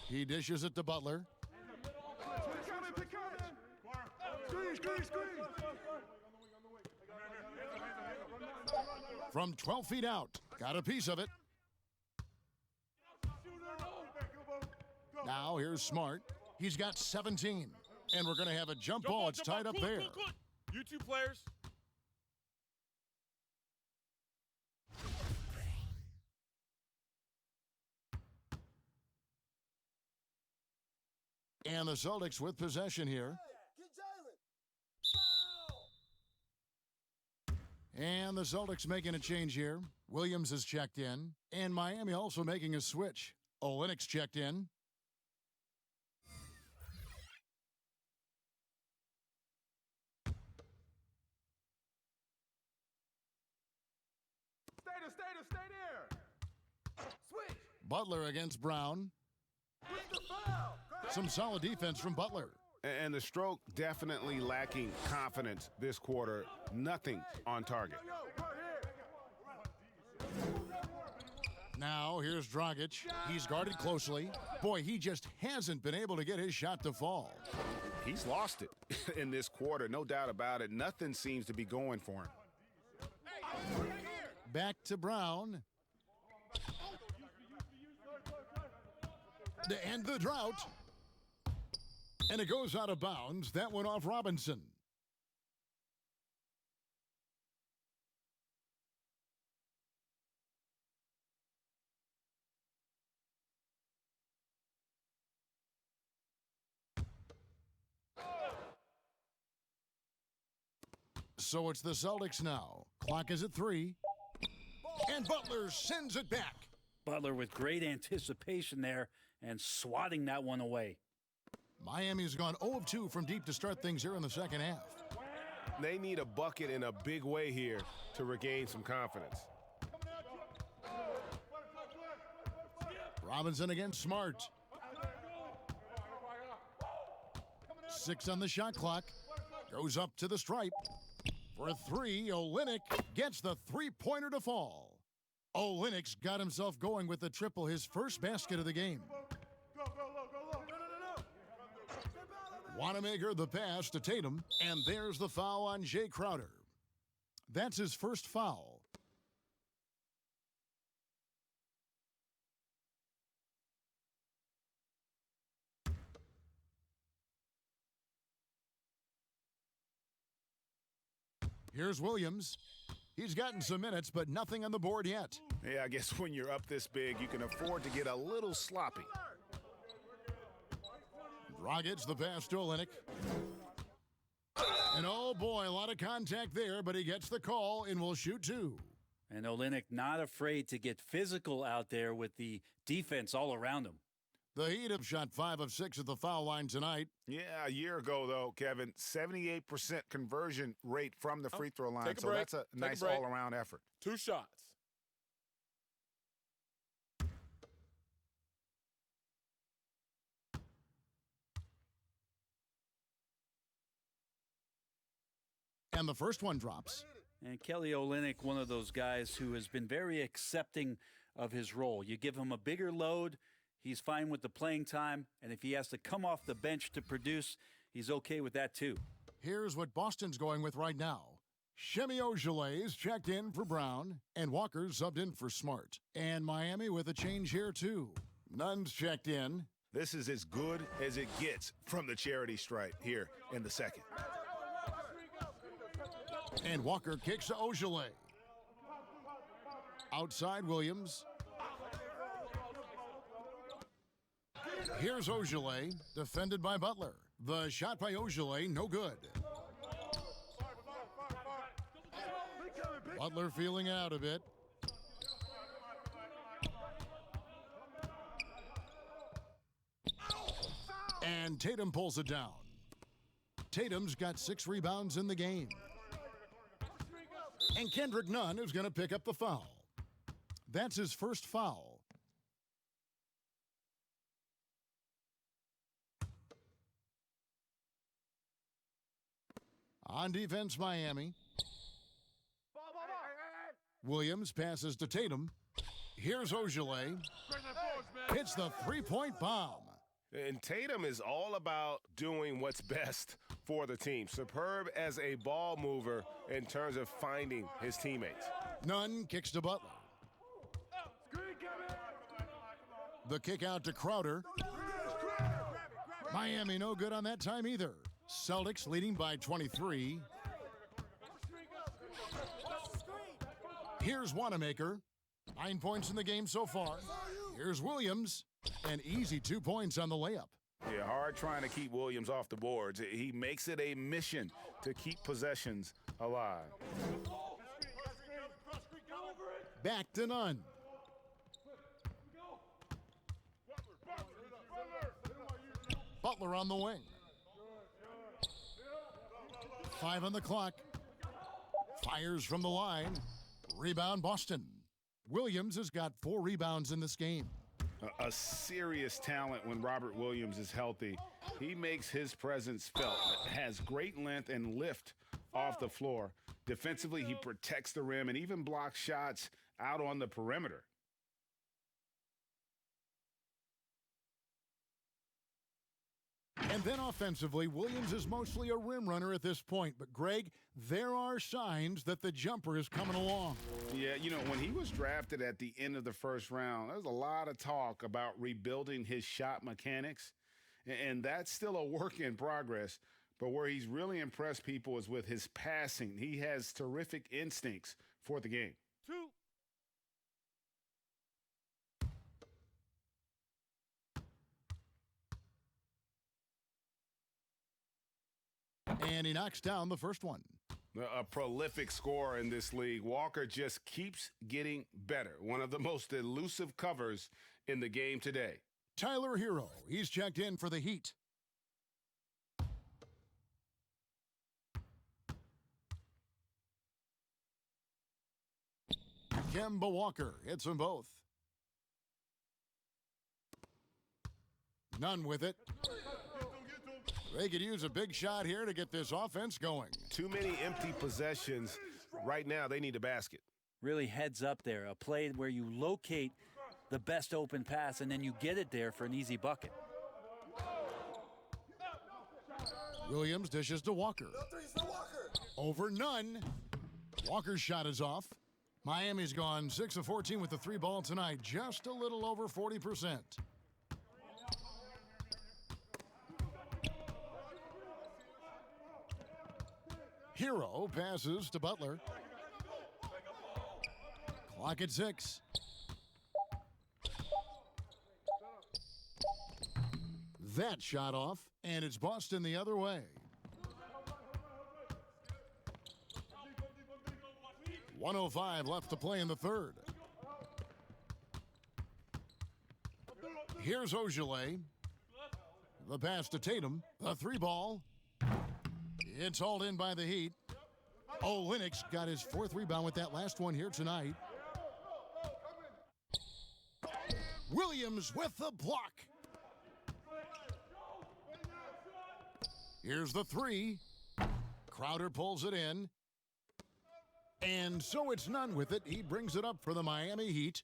He dishes it to Butler. From 12 feet out. Got a piece of it. Now here's Smart. He's got 17. And we're going to have a jump ball. It's tied up there.
You two players.
And the Celtics with possession here. And the Celtics making a change here. Williams has checked in. And Miami also making a switch. Olynyk's checked in.
Stay there. Switch.
Butler against Brown. Some solid defense from Butler.
And the stroke definitely lacking confidence this quarter. Nothing on target.
Now here's Dragic. He's guarded closely. Boy, he just hasn't been able to get his shot to fall.
He's lost it in this quarter, no doubt about it. Nothing seems to be going for him.
Back to Brown. To end the drought. And it goes out of bounds. That went off Robinson. So it's the Celtics now. Clock is at 3. And Butler sends it back.
Butler with great anticipation there and swatting that one away.
Miami's gone 0 of 2 from deep to start things here in the second half.
They need a bucket in a big way here to regain some confidence.
Robinson against Smart. 6 on the shot clock. Goes up to the stripe. For three, Olynyk gets the three-pointer to fall. Olynyk's got himself going with the triple, his first basket of the game. Wanamaker the pass to Tatum, and there's the foul on Jay Crowder. That's his first foul. Here's Williams. He's gotten some minutes, but nothing on the board yet.
Yeah, I guess when you're up this big, you can afford to get a little sloppy.
Dragic the pass to Olynyk. And oh boy, a lot of contact there, but he gets the call and will shoot two.
And Olynyk not afraid to get physical out there with the defense all around him.
The Heat have shot 5 of 6 at the foul line tonight.
Yeah, a year ago, though, Kevin, 78% conversion rate from the free throw line. So that's a nice all-around effort.
2 shots.
And the first one drops.
And Kelly Olynyk, one of those guys who has been very accepting of his role. You give him a bigger load, he's fine with the playing time, and if he has to come off the bench to produce, he's okay with that too.
Here's what Boston's going with right now. Shemi Ojeley's checked in for Brown, and Walker's subbed in for Smart. And Miami with a change here too. Nunn's checked in.
This is as good as it gets from the charity stripe here in the second.
And Walker kicks to Ojeley. Outside Williams. Here's Ojeley, defended by Butler. The shot by Ojeley, no good. Butler feeling out a bit. And Tatum pulls it down. Tatum's got 6 rebounds in the game. And Kendrick Nunn is going to pick up the foul. That's his first foul. On defense, Miami. Williams passes to Tatum. Here's Ojeley. Hits the three-point bomb.
And Tatum is all about doing what's best for the team. Superb as a ball mover in terms of finding his teammates.
Nunn kicks to Butler. The kick out to Crowder. Miami no good on that time either. Celtics leading by 23. Here's Wanamaker. 9 points in the game so far. Here's Williams. An easy 2 points on the layup.
Yeah, hard trying to keep Williams off the boards. He makes it a mission to keep possessions alive.
Back to Nunn. Butler on the wing. 5 on the clock. Fires from the line. Rebound Boston. Williams has got 4 rebounds in this game.
A serious talent when Robert Williams is healthy. He makes his presence felt. Has great length and lift off the floor. Defensively, he protects the rim and even blocks shots out on the perimeter.
And then offensively, Williams is mostly a rim runner at this point. But, Greg, there are signs that the jumper is coming along.
Yeah, you know, when he was drafted at the end of the first round, there was a lot of talk about rebuilding his shot mechanics. And that's still a work in progress. But where he's really impressed people is with his passing. He has terrific instincts for the game.
2.
And he knocks down the first one.
A prolific scorer in this league. Walker just keeps getting better. One of the most elusive covers in the game today.
Tyler Hero, he's checked in for the Heat. Kemba Walker hits them both. Nunn with it. They could use a big shot here to get this offense going.
Too many empty possessions. Right now, they need a basket.
Really heads up there, a play where you locate the best open pass and then you get it there for an easy bucket.
Williams dishes to Walker. Over none. Walker's shot is off. Miami's gone 6 of 14 with the 3 ball tonight, just a little over 40%. Hero passes to Butler. Clock at 6. That shot off, and it's Boston the other way. 1:05 left to play in the third. Here's Ogilvy. The pass to Tatum. The 3 ball. It's hauled in by the Heat. Olynyk's got his 4th rebound with that last one here tonight. Williams with the block. Here's the 3. Crowder pulls it in. And so it's none with it. He brings it up for the Miami Heat.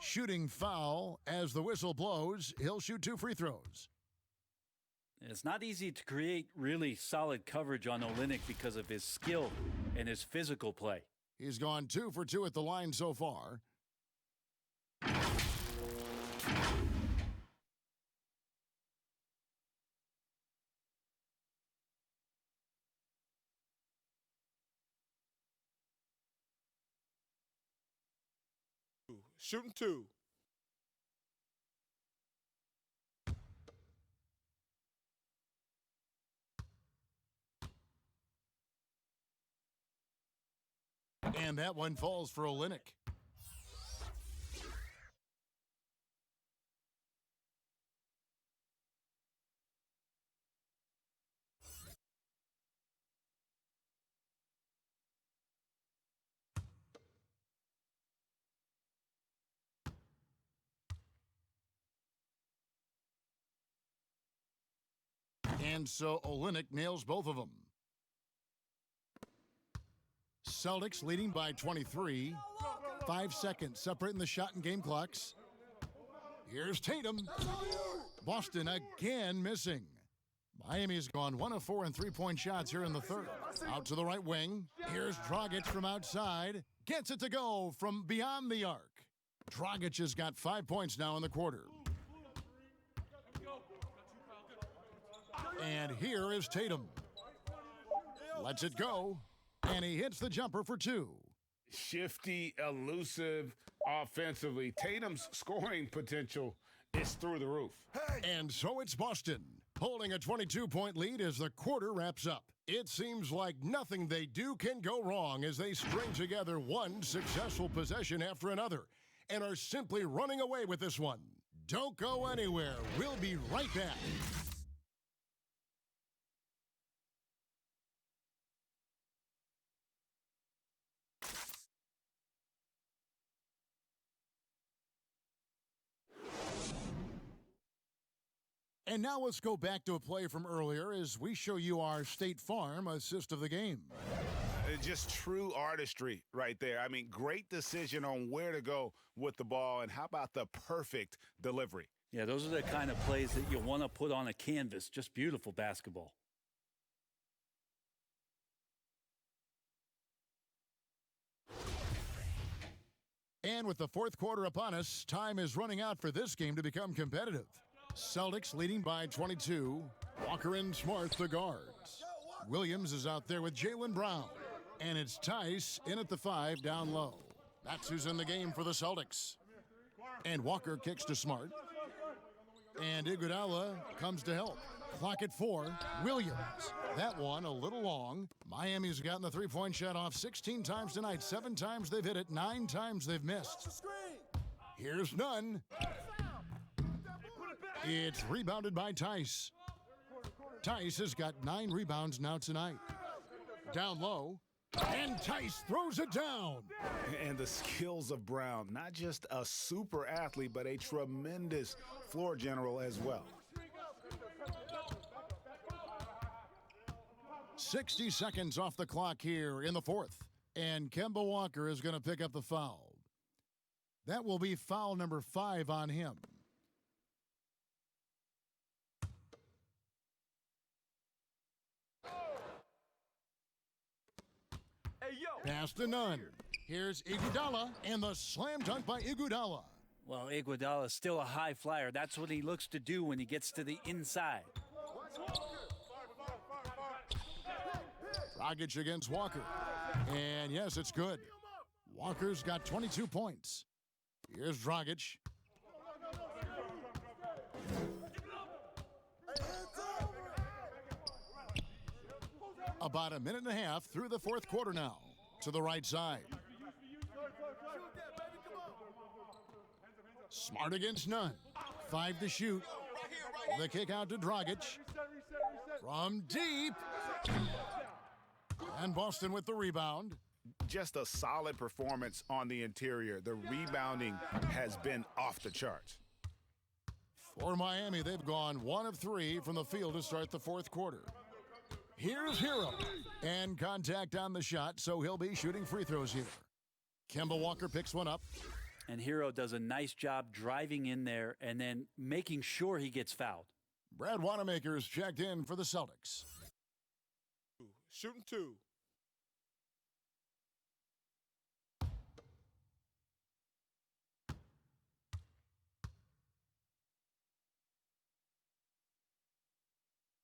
Shooting foul as the whistle blows. He'll shoot 2 free throws.
It's not easy to create really solid coverage on Olynyk because of his skill and his physical play.
He's gone 2 for 2 at the line so far.
Shooting 2.
And that one falls for Olynyk. And so Olynyk nails both of them. Celtics leading by 23. 5 seconds separating the shot and game clocks. Here's Tatum. Boston again missing. Miami's gone 1 of 4 in 3-point shots here in the third. Out to the right wing. Here's Dragic from outside. Gets it to go from beyond the arc. Dragic has got 5 points now in the quarter. And here is Tatum. Lets it go. And he hits the jumper for 2.
Shifty, elusive offensively. Tatum's scoring potential is through the roof.
And so it's Boston, holding a 22-point lead as the quarter wraps up. It seems like nothing they do can go wrong as they string together one successful possession after another and are simply running away with this one. Don't go anywhere. We'll be right back. And now let's go back to a play from earlier as we show you our State Farm assist of the game.
Just true artistry right there. I mean, great decision on where to go with the ball, and how about the perfect delivery?
Yeah, those are the kind of plays that you want to put on a canvas. Just beautiful basketball.
And with the fourth quarter upon us, time is running out for this game to become competitive. Celtics leading by 22. Walker and Smart, the guards. Williams is out there with Jaylen Brown. And it's Tice in at the 5 down low. That's who's in the game for the Celtics. And Walker kicks to Smart. And Iguodala comes to help. Clock at 4. Williams. That one a little long. Miami's gotten the 3-point shot off 16 times tonight. 7 times they've hit it. 9 times they've missed. Here's none. It's rebounded by Tice. Tice has got 9 rebounds now tonight. Down low. And Tice throws it down.
And the skills of Brown, not just a super athlete, but a tremendous floor general as well.
60 seconds off the clock here in the fourth. And Kemba Walker is going to pick up the foul. That will be foul number 5 on him.
Hey, yo.
Pass to Nunn. Here's Iguodala, and the slam dunk by Iguodala.
Well, Iguodala is still a high flyer. That's what he looks to do when he gets to the inside.
Dragic against Walker. And yes, it's good. Walker's got 22 points. Here's Dragic. About a minute and a half through the fourth quarter now. To the right side. Smart against Nunn. 5 to shoot. The kick out to Dragic. From deep. And Boston with the rebound.
Just a solid performance on the interior. The rebounding has been off the charts.
For Miami, they've gone 1 of 3 from the field to start the fourth quarter. Here's Hero. And contact on the shot, so he'll be shooting free throws here. Kemba Walker picks one up.
And Hero does a nice job driving in there and then making sure he gets fouled.
Brad Wanamaker's checked in for the Celtics.
Shooting 2.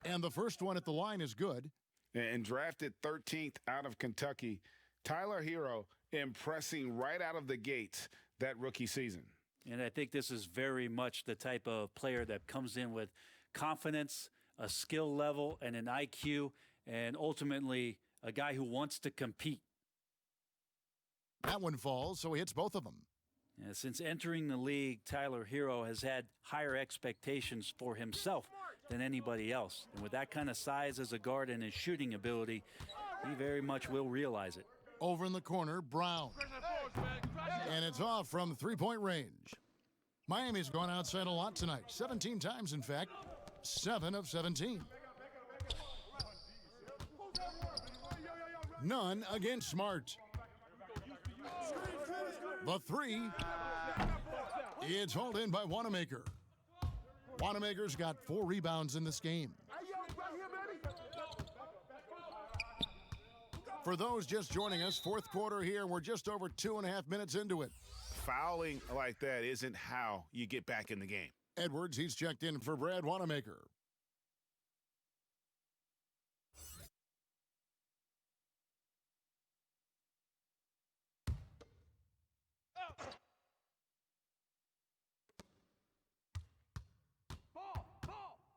And the first one at the line is good.
And drafted 13th out of Kentucky, Tyler Hero impressing right out of the gates that rookie season.
And I think this is very much the type of player that comes in with confidence, a skill level, and an IQ, and ultimately a guy who wants to compete.
That one falls, so he hits both of them.
Yeah, since entering the league, Tyler Hero has had higher expectations for himself than anybody else. And with that kind of size as a guard and his shooting ability, he very much will realize it.
Over in the corner, Brown. And it's off from three-point range. Miami's gone outside a lot tonight. 17 times, in fact. 7 of 17. None against Smart. The 3. It's hauled in by Wanamaker. Wanamaker's got 4 rebounds in this game. For those just joining us, fourth quarter here. We're just over 2.5 minutes into it.
Fouling like that isn't how you get back in the game.
Edwards, he's checked in for Brad Wanamaker.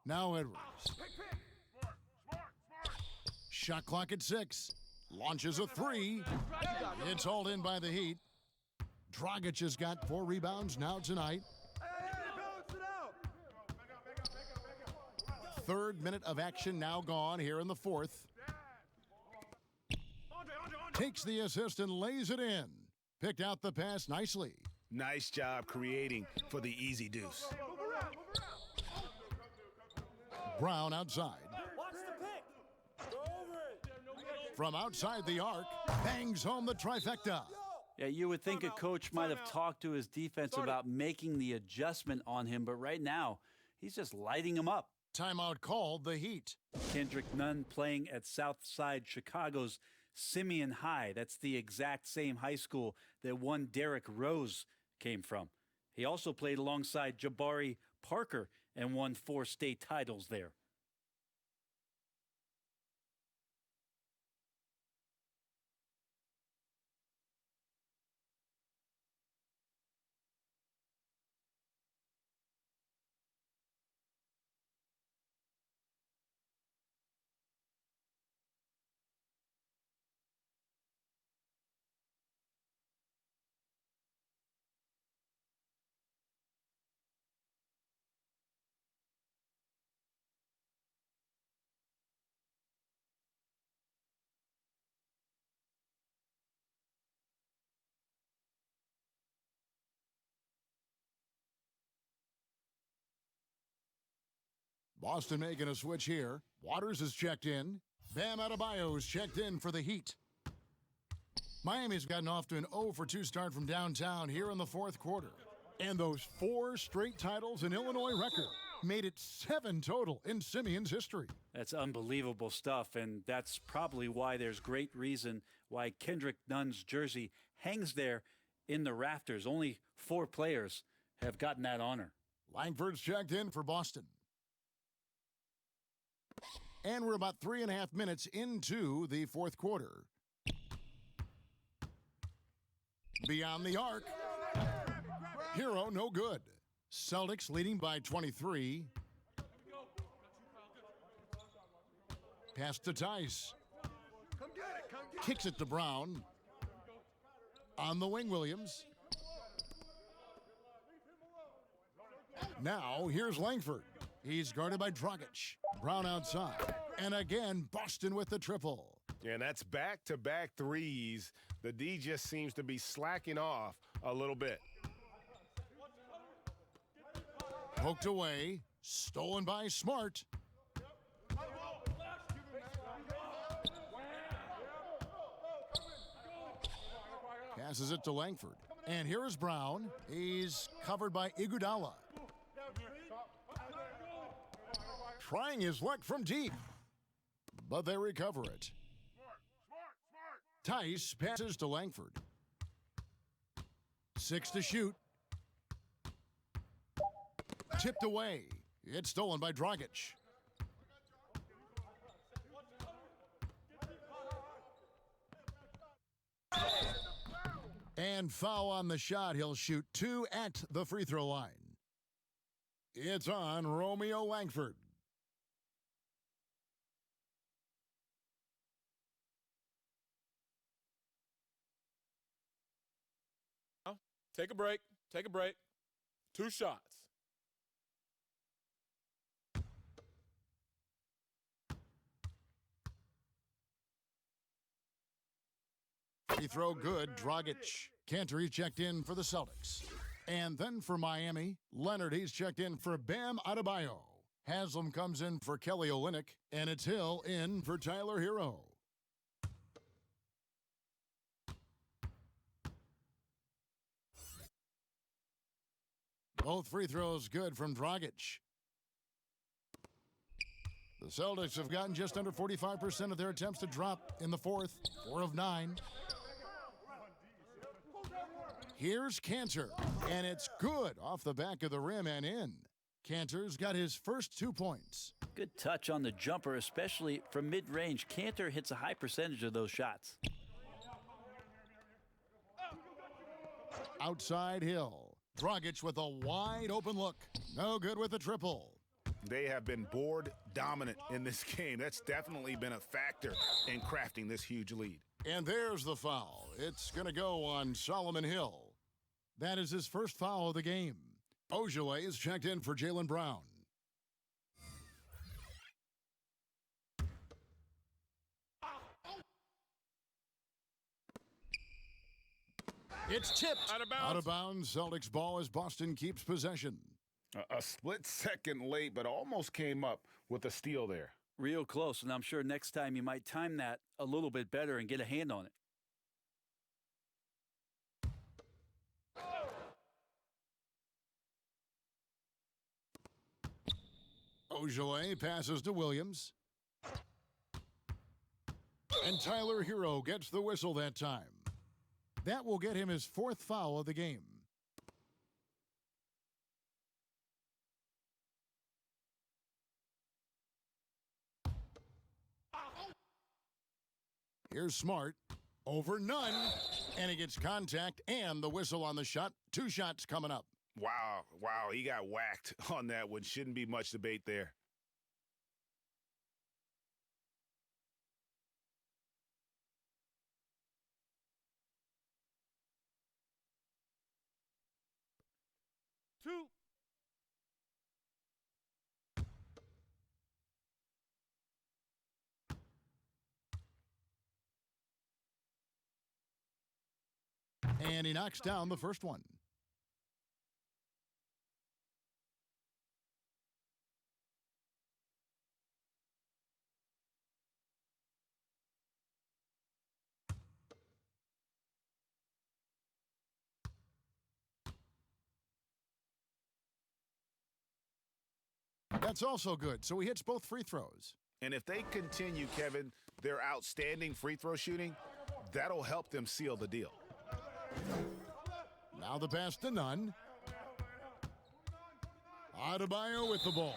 Now Edwards. Shot clock at 6. Launches a 3. It's hauled in by the Heat. Dragic has got 4 rebounds now tonight. Third minute of action now gone here in the fourth. Takes the assist and lays it in. Picked out the pass nicely.
Nice job creating for the easy deuce.
Brown outside. From outside the arc, bangs home the trifecta.
Yeah, you would think a coach might have talked to his defense about making the adjustment on him, but right now, he's just lighting him up.
Timeout called, the Heat.
Kendrick Nunn playing at Southside Chicago's Simeon High. That's the exact same high school that one Derrick Rose came from. He also played alongside Jabari Parker and won 4 state titles there.
Boston making a switch here. Waters is checked in. Bam Adebayo's checked in for the Heat. Miami's gotten off to an 0-for-2 start from downtown here in the fourth quarter. And those 4 straight titles in Illinois record made it 7 total in Simeon's history.
That's unbelievable stuff, and that's probably why there's great reason why Kendrick Nunn's jersey hangs there in the rafters. Only 4 players have gotten that honor.
Langford's checked in for Boston. And we're about 3.5 minutes into the fourth quarter. Beyond the arc. Hero no good. Celtics leading by 23. Pass to Tice. Kicks it to Brown. On the wing, Williams. Now, here's Langford. He's guarded by Dragic. Brown outside. And again, Boston with the triple.
And that's back-to-back threes. The D just seems to be slacking off a little bit.
Poked away. Stolen by Smart. Passes it to Langford. And here is Brown. He's covered by Iguodala. Trying his luck from deep. But they recover it. Tice passes to Langford. 6 to shoot. Tipped away. It's stolen by Dragic. And foul on the shot. He'll shoot 2 at the free throw line. It's on Romeo Langford.
Take a break. Take a break. 2 shots.
Free throw good. Dragic. Cantor, he's checked in for the Celtics. And then for Miami, Leonard, he's checked in for Bam Adebayo. Haslam comes in for Kelly Olynyk, and it's Hill in for Tyler Hero. Both free throws good from Dragic. The Celtics have gotten just under 45% of their attempts to drop in the fourth, 4 of 9. Here's Cantor, and it's good off the back of the rim and in. Cantor's got his first 2 points.
Good touch on the jumper, especially from mid-range. Cantor hits a high percentage of those shots.
Outside Hill. Dragic with a wide open look. No good with the triple.
They have been board dominant in this game. That's definitely been a factor in crafting this huge lead.
And there's the foul. It's going to go on Solomon Hill. That is his first foul of the game. Ojale is checked in for Jaylen Brown. It's tipped. Out of bounds. Celtics ball as Boston keeps possession.
A split second late, but almost came up with a steal there.
Real close, and I'm sure next time you might time that a little bit better and get a hand on it.
Ojale passes to Williams. And Tyler Hero gets the whistle that time. That will get him his 4th foul of the game. Here's Smart. Over Nunn. And he gets contact and the whistle on the shot. 2 shots coming up.
Wow, he got whacked on that one. Shouldn't be much debate there.
Two.
And he knocks down the first one. That's also good, so he hits both free throws.
And if they continue, Kevin, their outstanding free throw shooting, that'll help them seal the deal.
Now the pass to Nunn. Adebayo with the ball.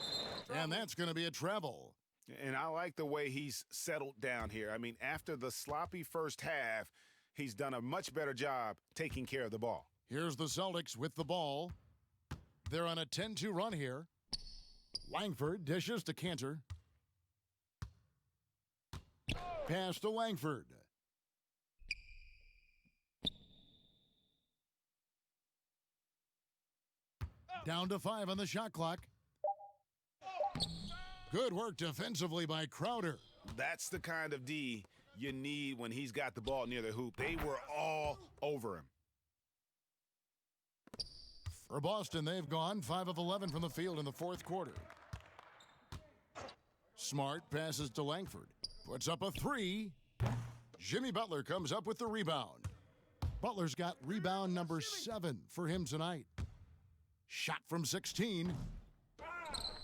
And that's going to be a travel.
And I like the way he's settled down here. I mean, after the sloppy first half, he's done a much better job taking care of the ball.
Here's the Celtics with the ball. They're on a 10-2 run here. Langford dishes to Cantor. Pass to Langford. Down to 5 on the shot clock. Good work defensively by Crowder.
That's the kind of D you need when he's got the ball near the hoop. They were all over him.
For Boston, they've gone 5 of 11 from the field in the fourth quarter. Smart passes to Langford. Puts up a 3. Jimmy Butler comes up with the rebound. Butler's got rebound number 7 for him tonight. Shot from 16.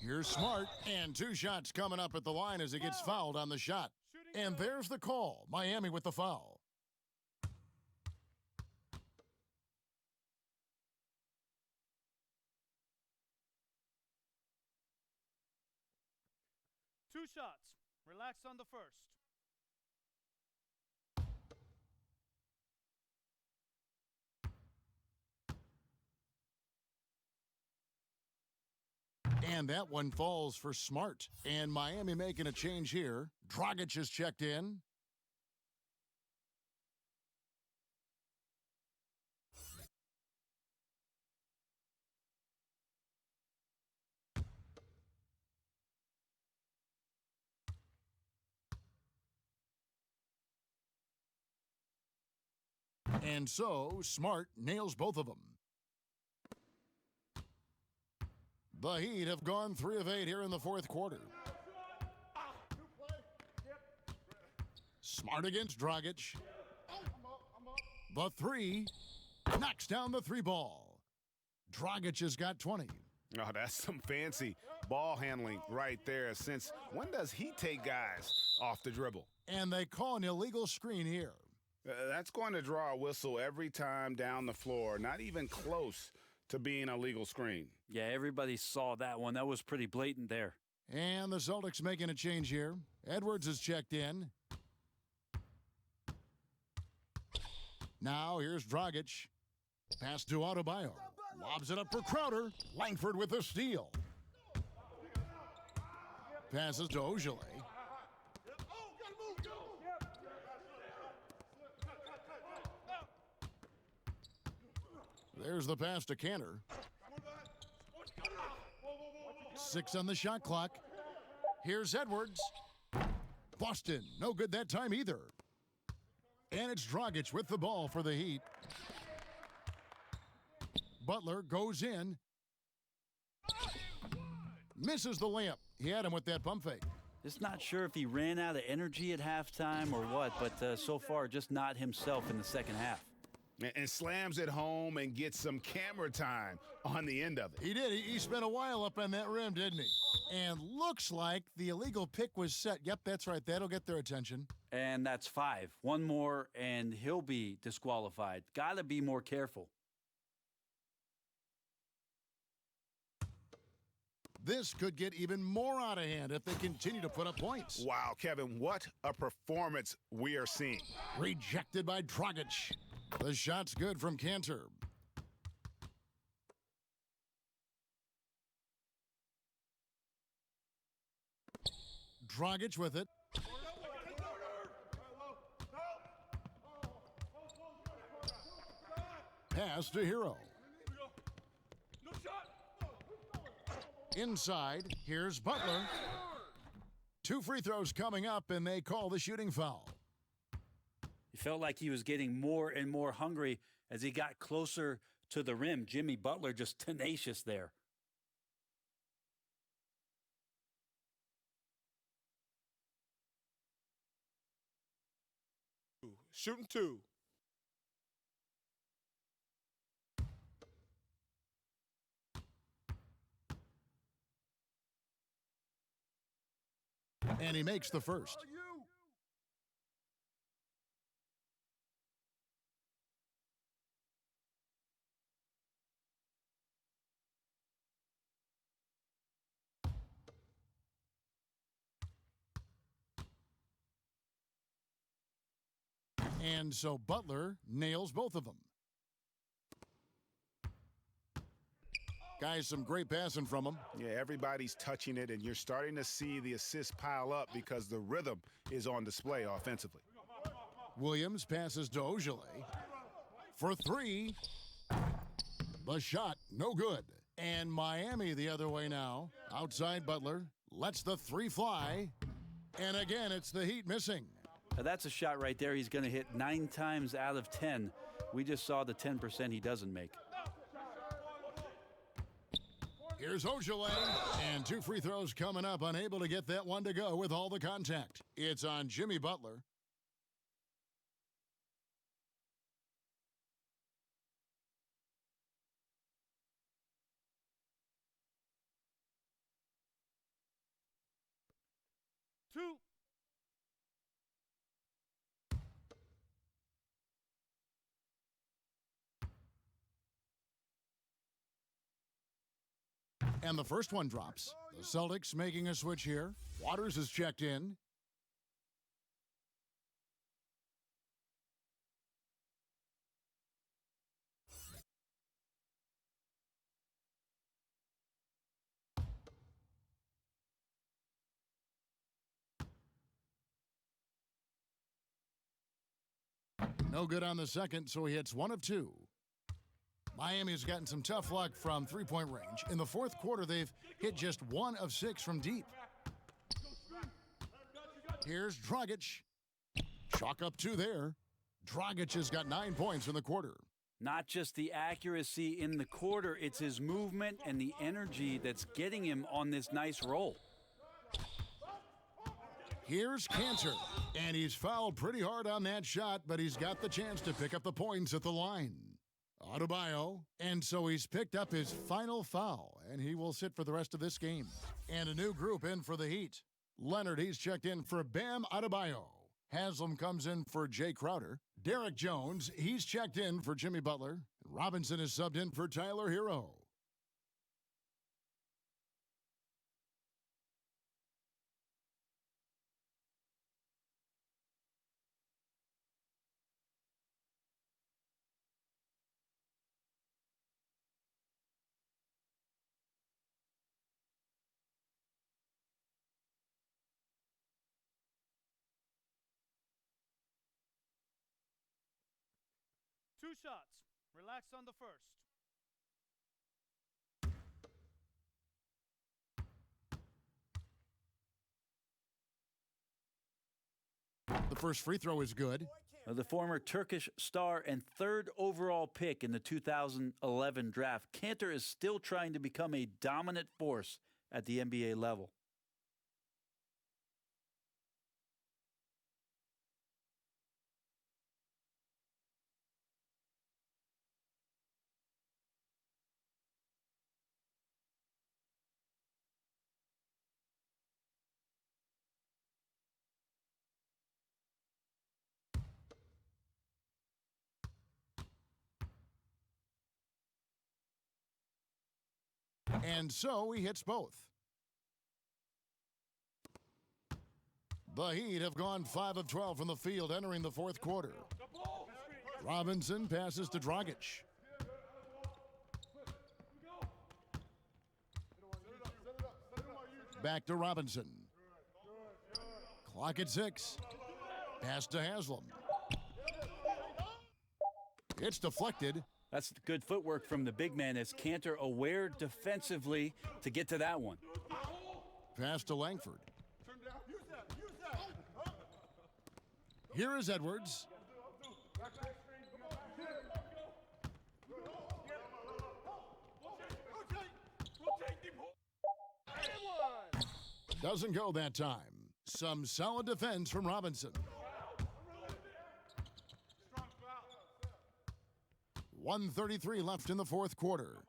Here's Smart, and 2 shots coming up at the line as he gets fouled on the shot. And there's the call. Miami with the foul.
Two shots. Relax on the first.
And that one falls for Smart. And Miami making a change here. Dragic is checked in. And so, Smart nails both of them. The Heat have gone 3 of 8 here in the fourth quarter. Smart against Dragic. The 3 knocks down the 3 ball. Dragic has got 20.
Oh, that's some fancy ball handling right there. Since when does he take guys off the dribble?
And they call an illegal screen here.
That's going to draw a whistle every time down the floor. Not even close to being a legal screen.
Yeah, everybody saw that one. That was pretty blatant there.
And the Celtics making a change here. Edwards is checked in. Now here's Dragic. Pass to Adebayo. Lobs it up for Crowder. Langford with the steal. Passes to Ojale. There's the pass to Cantor. 6 on the shot clock. Here's Edwards. Boston, no good that time either. And it's Dragic with the ball for the Heat. Butler goes in. Misses the layup. He had him with that pump fake.
Just not sure if he ran out of energy at halftime or what, but so far just not himself in the second half.
And slams it home and gets some camera time on the end of it.
He did. He spent a while up on that rim, didn't he? And looks like the illegal pick was set. Yep, that's right. That'll get their attention.
And that's 5. One more, and he'll be disqualified. Got to be more careful.
This could get even more out of hand if they continue to put up points.
Wow, Kevin, what a performance we are seeing.
Rejected by Dragic. The shot's good from Cantor. Dragic with it. Pass to Hero. Inside, here's Butler. 2 free throws coming up, and they call the shooting foul.
He felt like he was getting more and more hungry as he got closer to the rim. Jimmy Butler just tenacious there.
Shooting 2.
And he makes the first. And so Butler nails both of them. Guys, some great passing from him.
Yeah, everybody's touching it, and you're starting to see the assists pile up because the rhythm is on display offensively.
Williams passes to Ojale for three. The shot, no good. And Miami the other way now. Outside Butler, lets the three fly. And again, it's the Heat missing.
Now that's a shot right there he's going to hit 9 times out of 10. We just saw the 10% he doesn't make.
Here's Ojale, and 2 free throws coming up, unable to get that one to go with all the contact. It's on Jimmy Butler.
Two.
And the first one drops. The Celtics making a switch here. Waters is checked in. No good on the second, so he hits 1 of 2. Miami's gotten some tough luck from three-point range. In the fourth quarter, they've hit just 1 of 6 from deep. Here's Dragic. Chalk up 2 there. Dragic has got 9 points in the quarter.
Not just the accuracy in the quarter, it's his movement and the energy that's getting him on this nice roll.
Here's Cantor, and he's fouled pretty hard on that shot, but he's got the chance to pick up the points at the line. Adebayo, and so he's picked up his final foul, and he will sit for the rest of this game. And a new group in for the Heat. Leonard, he's checked in for Bam Adebayo. Haslam comes in for Jay Crowder. Derek Jones, he's checked in for Jimmy Butler. Robinson is subbed in for Tyler Hero.
Two shots. Relax on the first.
The first free throw is good.
The former Turkish star and 3rd overall pick in the 2011 draft, Cantor is still trying to become a dominant force at the NBA level.
And so he hits both. The Heat have gone 5 of 12 from the field entering the fourth quarter. Robinson passes to Dragic. Back to Robinson. Clock at 6. Pass to Haslam. It's deflected.
That's good footwork from the big man as Cantor aware defensively to get to that one.
Pass to Langford. Here is Edwards. Doesn't go that time. Some solid defense from Robinson. 1:33 left in the fourth quarter.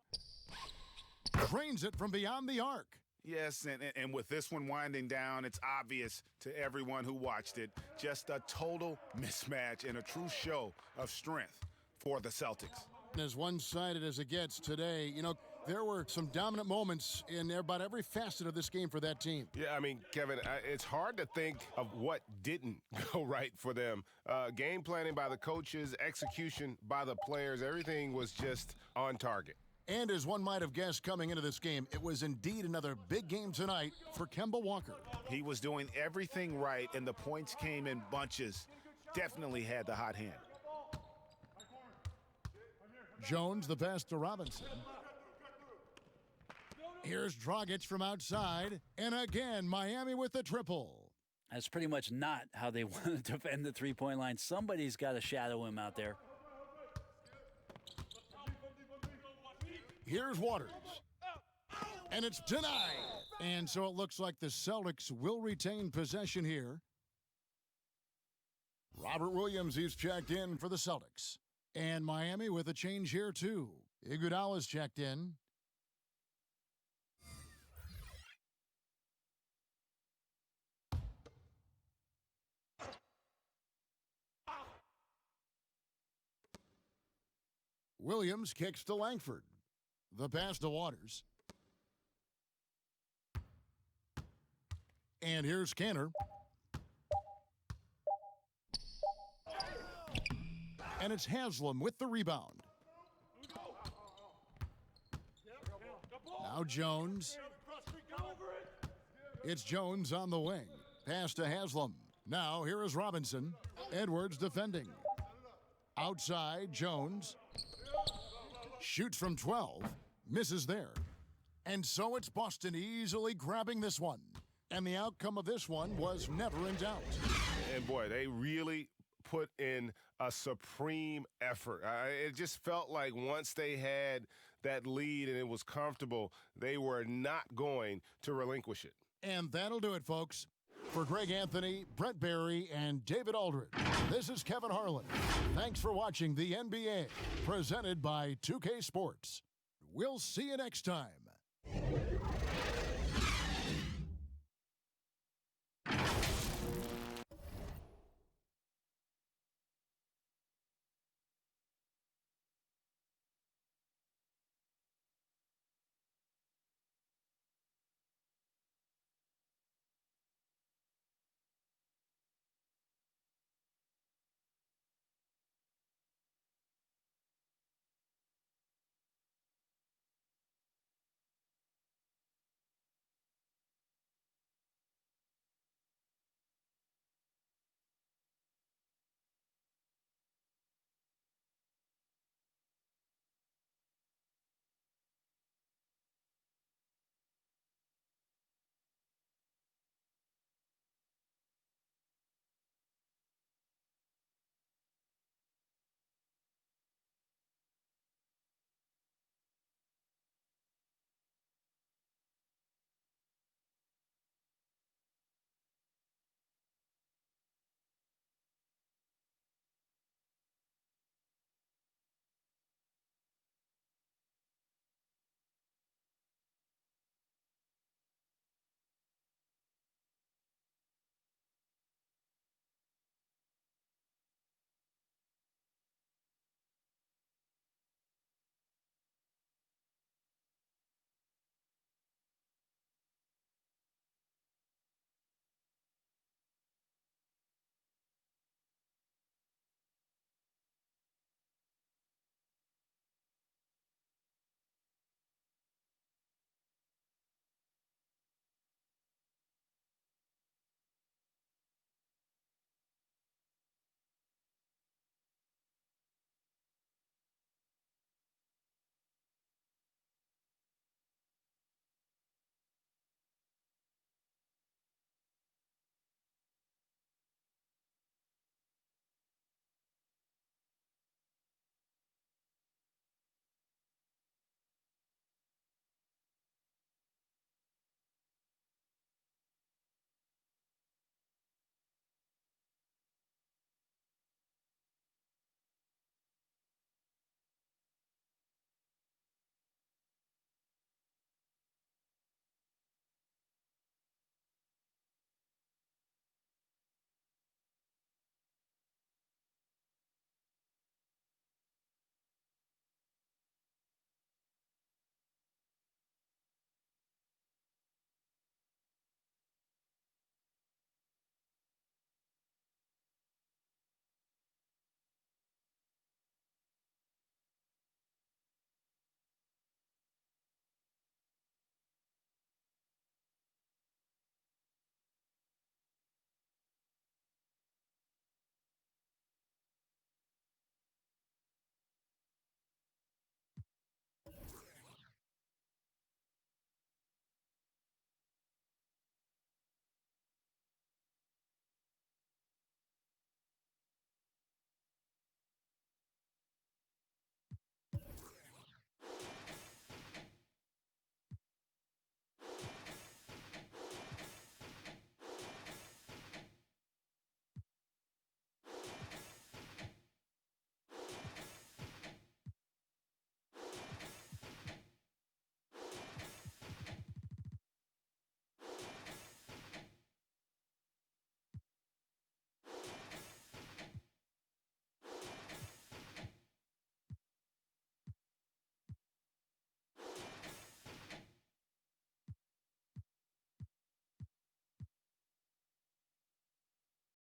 Drains it from beyond the arc.
Yes, and with this one winding down, it's obvious to everyone who watched it, just a total mismatch and a true show of strength for the Celtics.
As one-sided as it gets today, you know, there were some dominant moments in about every facet of this game for that team.
Yeah, I mean, Kevin, it's hard to think of what didn't go right for them. Game planning by the coaches, execution by the players, everything was just on target.
And as one might have guessed coming into this game, it was indeed another big game tonight for Kemba Walker.
He was doing everything right, and the points came in bunches. Definitely had the hot hand.
Jones, the pass to Robinson. Here's Dragic from outside, and again, Miami with the triple.
That's pretty much not how they want to defend the three-point line. Somebody's got to shadow him out there.
Here's Waters. And it's denied. And so it looks like the Celtics will retain possession here. Robert Williams, he's checked in for the Celtics. And Miami with a change here, too. Iguodala's checked in. Williams kicks to Langford. The pass to Waters. And here's Kanter. And it's Haslam with the rebound. Now Jones. It's Jones on the wing. Pass to Haslam. Now here is Robinson. Edwards defending. Outside, Jones. Shoots from 12. Misses there. And so it's Boston easily grabbing this one. And the outcome of this one was never in doubt.
And boy, they really put in a supreme effort. It just felt like once they had that lead and it was comfortable, they were not going to relinquish it.
And that'll do it, folks. For Greg Anthony, Brett Barry, and David Aldridge, this is Kevin Harlan. Thanks for watching the NBA, presented by 2K Sports. We'll see you next time.